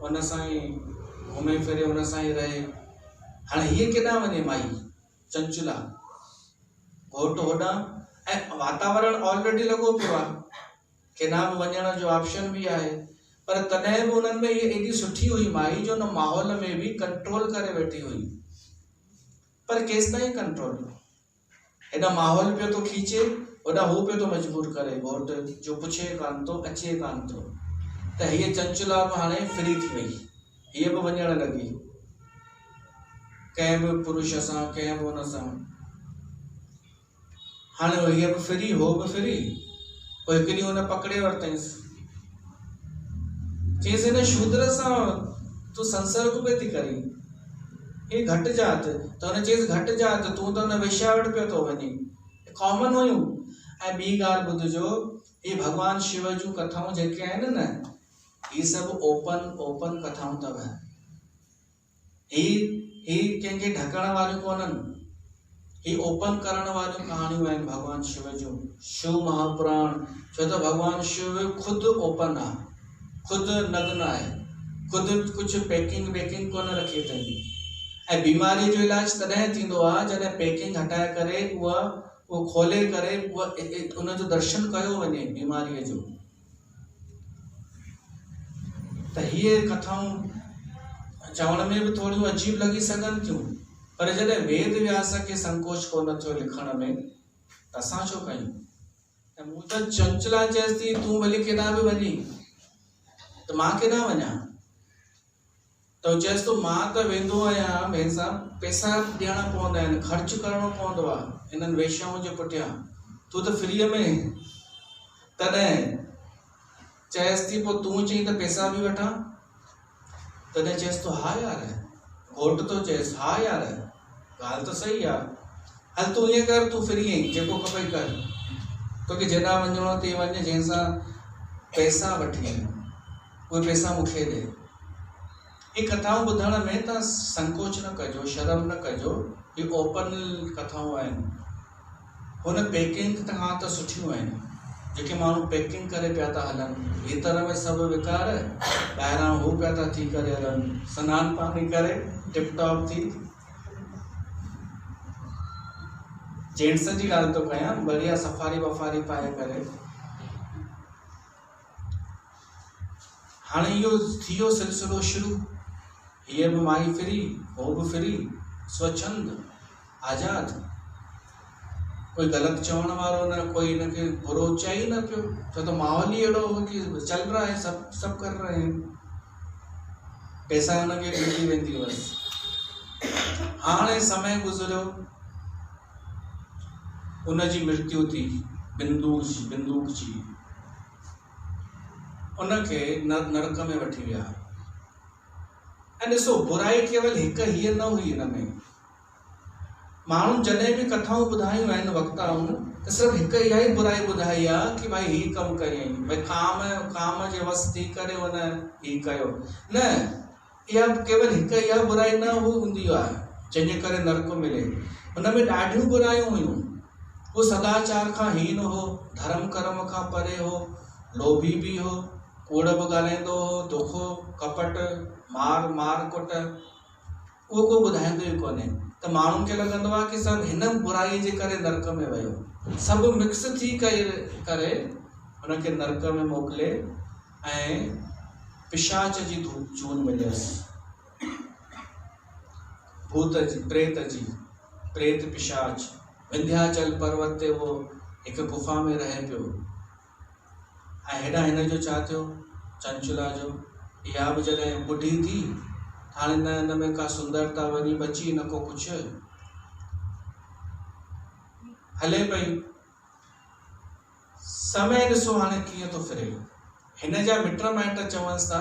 उन सां ई घुमे फिरे उन सां ई रहे हाणे हीअ केॾांहुं वञे माई चंचुला घोटु होॾां ऐं वातावरण ऑलरेडी लॻो पियो आहे केॾांहुं बि वञण जो ऑप्शन भी आहे, पर तॾहिं बि उन्हनि में ये एॾी सुठी हुई माई जो न माहौल में भी कंट्रोल करे वेठी हुई। पर केसि ताईं कंट्रोल, हेॾा माहौल पियो थो खींचे, होॾा हू पियो थो मजबूर करे घोट जो पुछे कान थो, अचे कान थो। त हीअ चंचला बि हाणे फ्री थी वई, हीअ बि वञण लॻी कंहिं बि पुरुष सां, कंहिं बि हुन सां। हाणे हीअ बि फ्री, हो बि फ्री। पोइ हिकु ॾींहुं हुन पकड़े वरितईंसि, चईंसि हिन शूद्र सां तूं संसर्ग पे थी करी, हे घटि जात। त हुन चईंसि घटि जात, तूं त हुन वेश्या वटि पियो थो वञी। कॉमन हुयूं। ऐं ॿी ॻाल्हि ॿुधिजो, ही भॻवान शिव जूं कथाऊं जेके आहिनि न, ही सभु ओपन कथाऊं अथव। ही कंहिंखे ढकण वारियूं कोन्हनि, ही ओपन करण वारियूं कहाणियूं आहिनि भॻवान शिव जूं। शिव महापुराण, छो त भॻवान शिव ख़ुदि ओपन आहे, ख़ुदि नग्न आहे, ख़ुदि कुझु पैकिंग कोन रखी अथई। ऐं बीमारी जो इलाज तॾहिं थींदो आहे जॾहिं पैकिंग हटाए करे उहो खोले करे उनजो दर्शन कयो वञे बीमारीअ जो। त हीअ कथाऊं चवण में बि थोड़ियूं अजीब लॻी सघनि थियूं, पर जॾहिं वेद व्यास खे संकोच कोन थियो लिखण में, त असां छो कयूं। ऐं मूं त चंचला चएसि थी तूं भली केॾांहुं बि वञी, त मां केॾांहुं वञा। त चएसि थो मां त वेंदो आहियां, भेण साहब पैसा ॾियणा पवंदा आहिनि, ख़र्चु करणो पवंदो आहे इन्हनि वेश्याउनि जे पुठियां, तूं त फ्रीअ में। तॾहिं चएसि थी पोइ तूं चई त पैसा बि वठां, तॾहिं चएसि थो हा यार, घोट थो चएसि हा यार ॻाल्हि त सही आहे, हल तूं ईअं कर, तूं फ्री आहीं, जेको खपई कर, तोखे जेॾां वञिणो अथई वञ, जंहिंसां पैसा वठी उहे पैसा मूंखे ॾे। ये कथाऊं ॿुधण में तव्हां संकोच न कजो, शर्म न कजो, ये ओपन कथाऊं आहिनि। हुन पैकिंग खां त सुठियूं आहिनि, जेके माण्हू पैकिंग करे पिया था हलनि, भीतर में सभु विकार, ॿाहिरां हू पिया था थी करे हलनि, सनानु पाणी करे टिप टॉप थी। जेंट्स जी ॻाल्हि थो कयां, बढ़िया सफ़ारी वफ़ारी पाए करे। हाणे इहो थी वियो सिलसिलो शुरू, हीअ बि माई फ्री, हो बि फ्री, स्वच्छंद आज़ाद, कोई ग़लति चवण वारो न, कोई इनखे बुरो चई न पियो, छो त माहौल ही अहिड़ो हो कि चल रहा है, सब कर रहे हैं, पैसा हुनखे मिली वेंदी बसि। हाणे समय गुज़रियो, उनजी मृत्यु थी, बंदूक जी, उनखे नरक में वठी विया। ऐं ॾिसो बुराई केवल हिकु हीअ न हुई, हिन में माण्हू जॾहिं बि कथाऊं ॿुधायूं आहिनि वक्ताऊं, त सिर्फ़ु हिकु इहा ई बुराई ॿुधाई आहे कि भाई हीअ कमु कयईं, भाई काम जे वस थी करे हुन हीअ कयो, न, इहा केवल हिकु इहा बुराई न हूंदी आहे जंहिंजे करे नरक मिले। हुन में ॾाढियूं बुरायूं हुयूं। वो सदाचार खां हीन हो, धर्म कर्म खां परे हो, लोभी भी हो, कूड़ बि ॻाल्हाईंदो हो, दोखो कपट मार कुट, उहो को ॿुधाईंदो ई कोन्हे। त माण्हुनि खे लॻंदो आहे कि सभु हिन बुराई जे करे नरक में वियो, सभु मिक्स थी करे हुनखे नरक में मोकिले ऐं पिशाच जी जून मिलियसि, भूत जी, प्रेत पिशाच। विंध्याचल पर्वत ते वो हिकु गुफ़ा में रहे पियो। ऐं हेॾा हिन जो छा थियो, चंचला जो, इहा बि जॾहिं ॿुढी थी, हाणे न हिन में का सुंदरता वरी बची न को कुझु, हले पई। समय ॾिसो हाणे कीअं थो फिरे। हिन जा मिट माइट चवनि था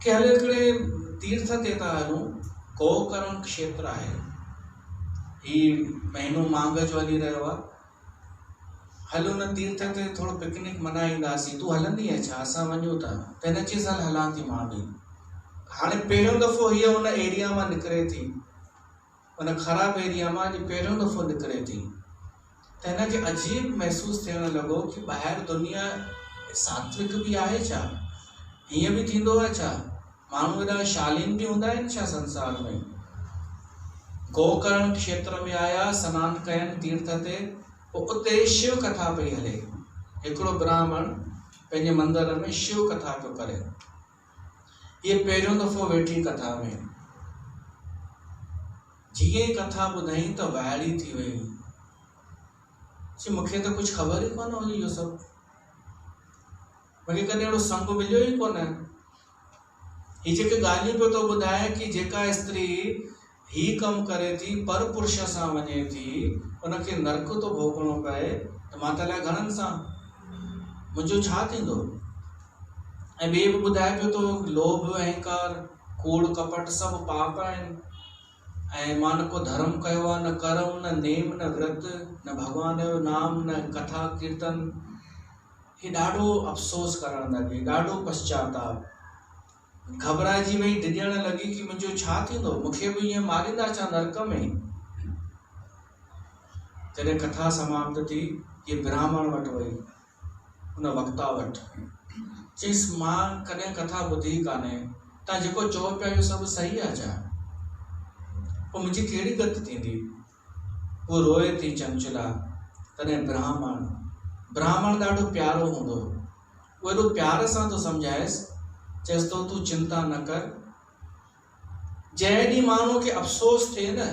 कि हले हिकिड़े तीर्थ ते था हलूं, गोकर्ण क्षेत्र आहे, ही महीनो मांग जो हली रहियो आहे, हलो न तीर्थ ते थोड़ो पिकनिक मनाए ईंदासीं, तूं हलंदी आहे छा, असां वञूं था। त हिन चई साल हलां थी मां बि। हाणे पहिरियों दफ़ो हीअ हुन एरिया मां निकिरे थी, हुन ख़राब एरिया मां अॼु पहिरियों दफ़ो निकिरे थी, त हिनखे अजीब महसूसु थियण लॻो कि ॿाहिरि दुनिया सात्विक बि आहे छा, हीअं बि थींदो आहे छा, माण्हू हेॾा शालीन बि हूंदा आहिनि छा संसार में। गोकर्ण क्षेत्र में आया, सनानु कयनि तीर्थ ते, उते शिव कथा पई हले। हिकिड़ो ब्राह्मण पंहिंजे मंदर में शिव कथा पियो करे। ये पहिरियों दफ़ो वेठी कथा में, जीअं ई कथा ॿुधाई त वाइड़ी थी वई। मूंखे त कुझु ख़बर ई कोन हुई इहो सभु, मूंखे कॾहिं अहिड़ो संग मिलियो ई कोन। ही जेके ॻाल्हियूं पियो थो ॿुधाए कि जेका स्त्री ही कमु करे थी, पर पुरुष सां वञे थी, उनखे नरक थो भोगणो पए, त मां त अलाए घणनि सां, मुंहिंजो छा थींदो। ऐं ॿिए बि ॿुधाए पियो थो लोभ अहंकार कूड़ कपट सभु पाप आहिनि, ऐं मां न को धर्म कयो आहे, न कर्म, न नेम, न व्रत, न भगवान जो नाम, न कथा कीर्तन। ही ॾाढो अफ़सोस करणु लॻी, ॾाढो पश्चाताप, घबराइजी वई, डिॼण लॻी कि मुंहिंजो छा थींदो, मूंखे बि ईअं मारींदा छा नरक में। जॾहिं कथा समाप्त थी, ये ब्राह्मण वटि वई, उन वक्ता वटि, चईसि मां कॾहिं कथा ॿुधी कान्हे, तव्हां जेको चओ पिया इहो सभु सही आहे छा? पोइ मुंहिंजी कहिड़ी गति थींदी? वो रोए थी चंचला। तॾहिं ब्राह्मण ॾाढो प्यारो हूंदो, वो एॾो प्यार सां थो सम्झाएसि, चएसि तो तूं चिंता न कर। जंहिं ॾींहुं माण्हू खे अफ़सोस थिए न,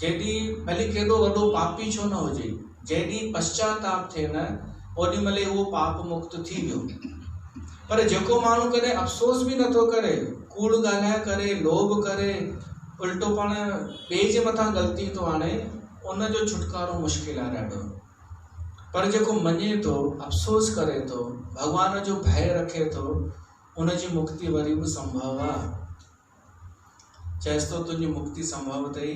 जंहिं ॾींहुं भले केॾो वॾो पापी छो न हुजे, जंहिं ॾींहुं पश्चाताप थिए न, ओॾी महिल उहो पाप मुक्त थी वियो। पर जेको माण्हू कॾहिं अफ़सोस बि नथो करे, कूड़ ॻाल्हाए करे, लोभ करे, उल्टो पाण ॿिए जे मथां ग़लती थो आणे, उनजो छुटकारो मुश्किल आहे ॾाढो। पर जेको मञे थो, अफ़सोस करे थो, भगवान जो भय रखे थो, उनजी मुक्ति वरी बि संभव आहे। चएसि तो तुंहिंजी मुक्ति संभव अथई,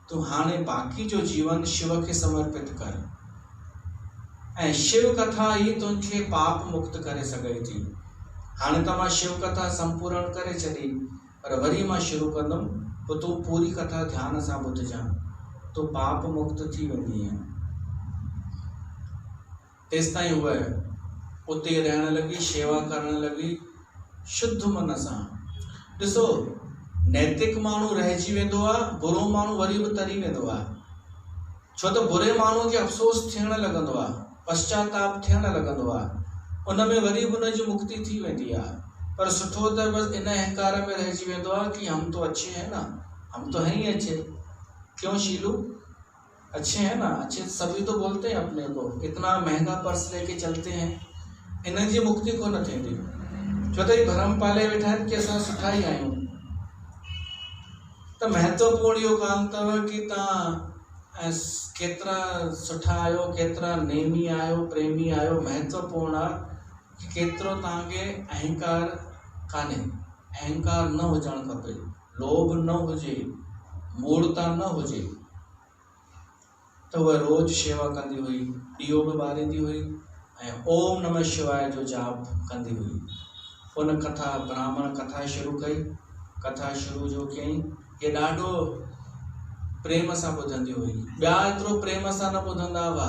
तूं हाणे बाक़ी जो जीवन शिव खे समर्पित कर, ऐं शिव कथा ही तुंहिंखे पाप मुक्त करे सघे थी। हाणे त मां शिव कथा संपूर्ण करे छॾी, पर वरी मां शुरू कंदुमि, पोइ तूं पूरी कथा ध्यान सां ॿुधजां, तूं पाप मुक्त थी वेंदीअ। तेसिताईं उहा उते रहण लॻी, शेवा करण लॻी, शुद्ध मन सां। ॾिसो, नैतिक माण्हू रहिजी वेंदो आहे, बुरो माण्हू वरी बि तरी वेंदो आहे। छो त बुरे माण्हू खे अफ़सोस थियण लॻंदो आहे, पश्चाताप थियण लॻंदो आहे, उन में वरी बि उनजी मुक्ति थी वेंदी आहे। पर सुठो त बस इन अहंकार में रहिजी वेंदो आहे कि हम तो अच्छे हैं ना, हम तो हैं ही अच्छे। क्यों शीलू? अच्छे हैं ना, अच्छे सभी तो बोलते हैं अपने को, इतना महंगा पर्स लेके चलते हैं, इनजी मुक्ति को न थींदी। छो त ही भरम पाले वेठा आहिनि कि असां सुठा ई आहियूं। त महत्वपूर्ण इहो कान अथव कि तव्हां केतिरा सुठा आहियो, केतिरा नेमी आहियो, प्रेमी आहियो। महत्वपूर्ण आहे कि केतिरो तव्हांखे अहंकार कान्हे, अहंकार न हुजणु खपे, लोभ न हुजे, मूढ़ता न हुजे। त उहा रोज़ शेवा कंदी हुई, ॾीओ बि ॿारींदी हुई ऐं ओम नमः शिवाय जो जाप कंदी हुई। उन कथा, ब्राह्मण कथा शुरू कई। कथा शुरू जो कयईं, ये ॾाढो प्रेम सां ॿुधंदी हुई। ॿिया एतिरो प्रेम सां न ॿुधंदा हुआ,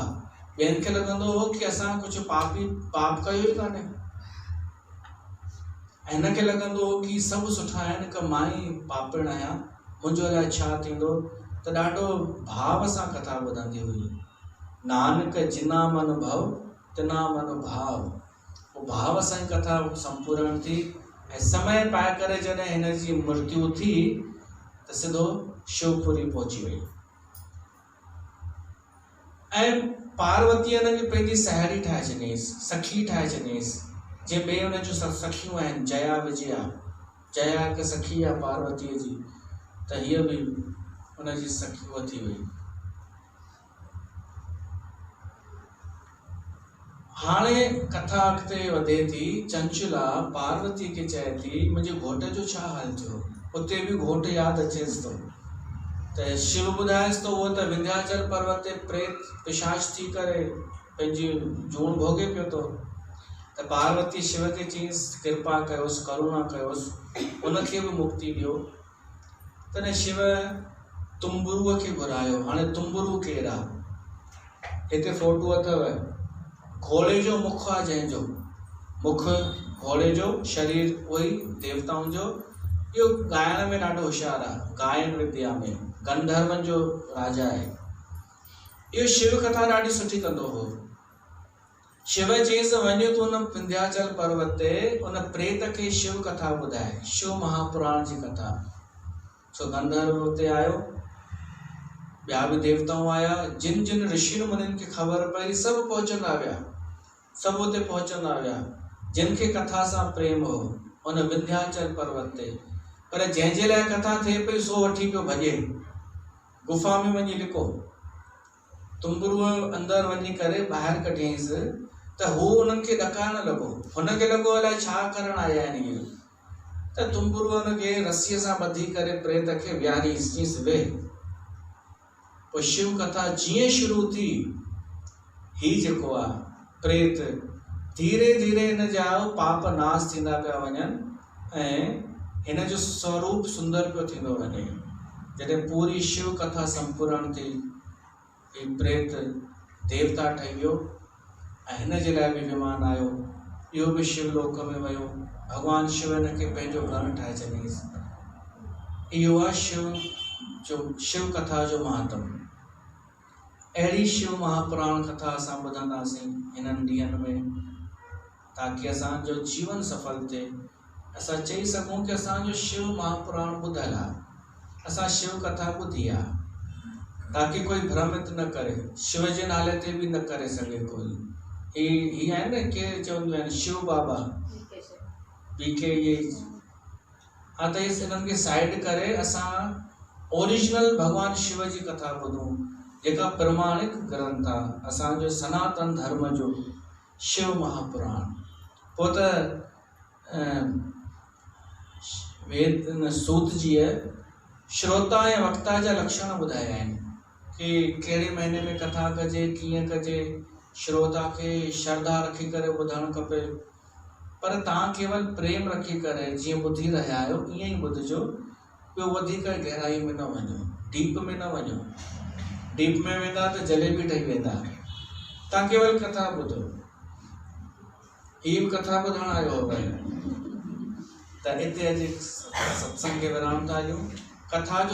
ॿियनि खे लॻंदो हो कि असां कुझु पाप कयो ई कान्हे, ऐं हिनखे लॻंदो हो कि सभु सुठा आहिनि, कि मां ई पापण आहियां, मुंहिंजो अलाए छा थींदो। त ॾाढो भाव सां कथा ॿुधंदी हुई। नानक जिना मन भव तिना मन भाव, वो भाव सां ई कथा संपूर्ण थी। ऐं समय पाए करे जॾहिं हिन जी मृत्यु थी त सिधो शिवपुरी पहुची वई। ऐं पार्वतीअ हिनखे पंहिंजी साहेड़ी ठाहे छॾियईंसि, सखी ठाहे छॾियईंसि, जे ॿिए हुन जूं सखियूं आहिनि, जया विजया। जया हिकु सखी आहे पार्वतीअ जी, त हीअ बि हुनजी सखी थी वई। हाणे कथा अॻिते वधे थी। चंचला पार्वती खे चए थी, मुंहिंजे घोट जो छा हाल थियो? उते बि घोट यादि अचेसि थो। त शिव ॿुधाएसि थो, उहो त विंध्याचल पर्वत ते प्रेत पिशाच थी करे पंहिंजी जूण भोगे पियो थो। त पार्वती शिव खे चईंसि, कृपा कयोसि, करुणा कयोसि, उनखे बि मुक्ति ॾियो। तॾहिं शिव तुम्बरूअ खे घुरायो। हाणे तुम्बरू केरु आहे? हिते फोटो अथव, घोड़े जो मुख आहे, जंहिंजो मुख घोड़े जो, शरीर उहो ई देवताउनि जो। इहो ॻाइण में ॾाढो होशियारु आहे, गायन विद्या में, गंधर्वनि जो राजा आहे। इहो शिव कथा ॾाढी सुठी कंदो हो। शिव चईंसि वञ तूं उन विंध्याचल पर्वत ते उन प्रेत खे शिव कथा ॿुधाए, शिव महापुराण जी कथा। सो गंधर्व उते आयो, ॿिया बि देवताऊं आया, जिन जिन ऋषियुनि मुनियुनि खे ख़बर पई सभु पहुचंदा विया, सभु उते पहुचंदा विया, जिन खे कथा सां प्रेम हो उन विंध्याचल पर्वत ते। पर जंहिंजे लाइ कथा थिए पई सो वठी पियो भॼे, गुफ़ा में वञी लिको। तुम्बरूअ अंदरि वञी करे ॿाहिरि कढियईंसि त हू उन्हनि खे ॾकाइण लॻो। हुनखे लॻो अलाए छा करणु आया आहिनि इहे, त तुम्बरूअ हुनखे रसीअ सां ॿधी करे प्रेत खे विहारियईंसि, चईंसि वेह। पोइ शिव कथा जीअं शुरू थी, ही जेको आहे प्रेत धीरे धीरे हिन जा पाप नाश थींदा पिया वञनि ऐं हिन जो स्वरूप सुंदर पियो थींदो वञे। जॾहिं पूरी शिव कथा संपूर्ण थी, ही प्रेत देवता ठही वियो ऐं हिन जे लाइ बि विमान आयो, इहो बि शिवलोक में वियो। भगवान शिव हिन खे पंहिंजो घर ठाहे छॾियईंसि। इहो आहे शिव कथा जो महात्म। अहिड़ी शिव महापुराण कथा असां ॿुधंदासीं हिननि ॾींहंनि में, ताकी असांजो जीवन सफल थिए। असां चई सघूं कि असांजो शिव महापुराण ॿुधल आहे, असां शिव कथा ॿुधी आहे, ताकि कोई भ्रमित न करे, शिव जे नाले ते बि न करे सघे कोई। ही आहे न के चवंदियूं आहिनि शिव बाबा बीके ये, हाँ त हिननि खे साइड करे असां ओरिजिनल भगवान शिव जी कथा ॿुधूं, जेका प्रमाणिक ग्रंथ आहे असांजो सनातन धर्म जो शिव महापुराण। पोइ त वेद सूत जीअ श्रोता ऐं वक्ता जा लक्षण ॿुधाया आहिनि कि कहिड़े महीने में कथा कजे, कीअं कजे। श्रोता खे श्रद्धा रखी करे ॿुधणु खपे, पर तव्हां केवल प्रेम रखी करे जीअं ॿुधी रहिया आहियो ईअं ई ॿुधिजो, ॿियो वधीक गहराई में न वञो, डीप में न वञो। डीप में वेंदा त जलेबी ठही वेंदा। तव्हां केवल कथा ॿुधो। हीअ कथा ॿुधणु आयो हो भाई, त हिते अॼु सत्संग खे विराम था ॾियूं। कथा जो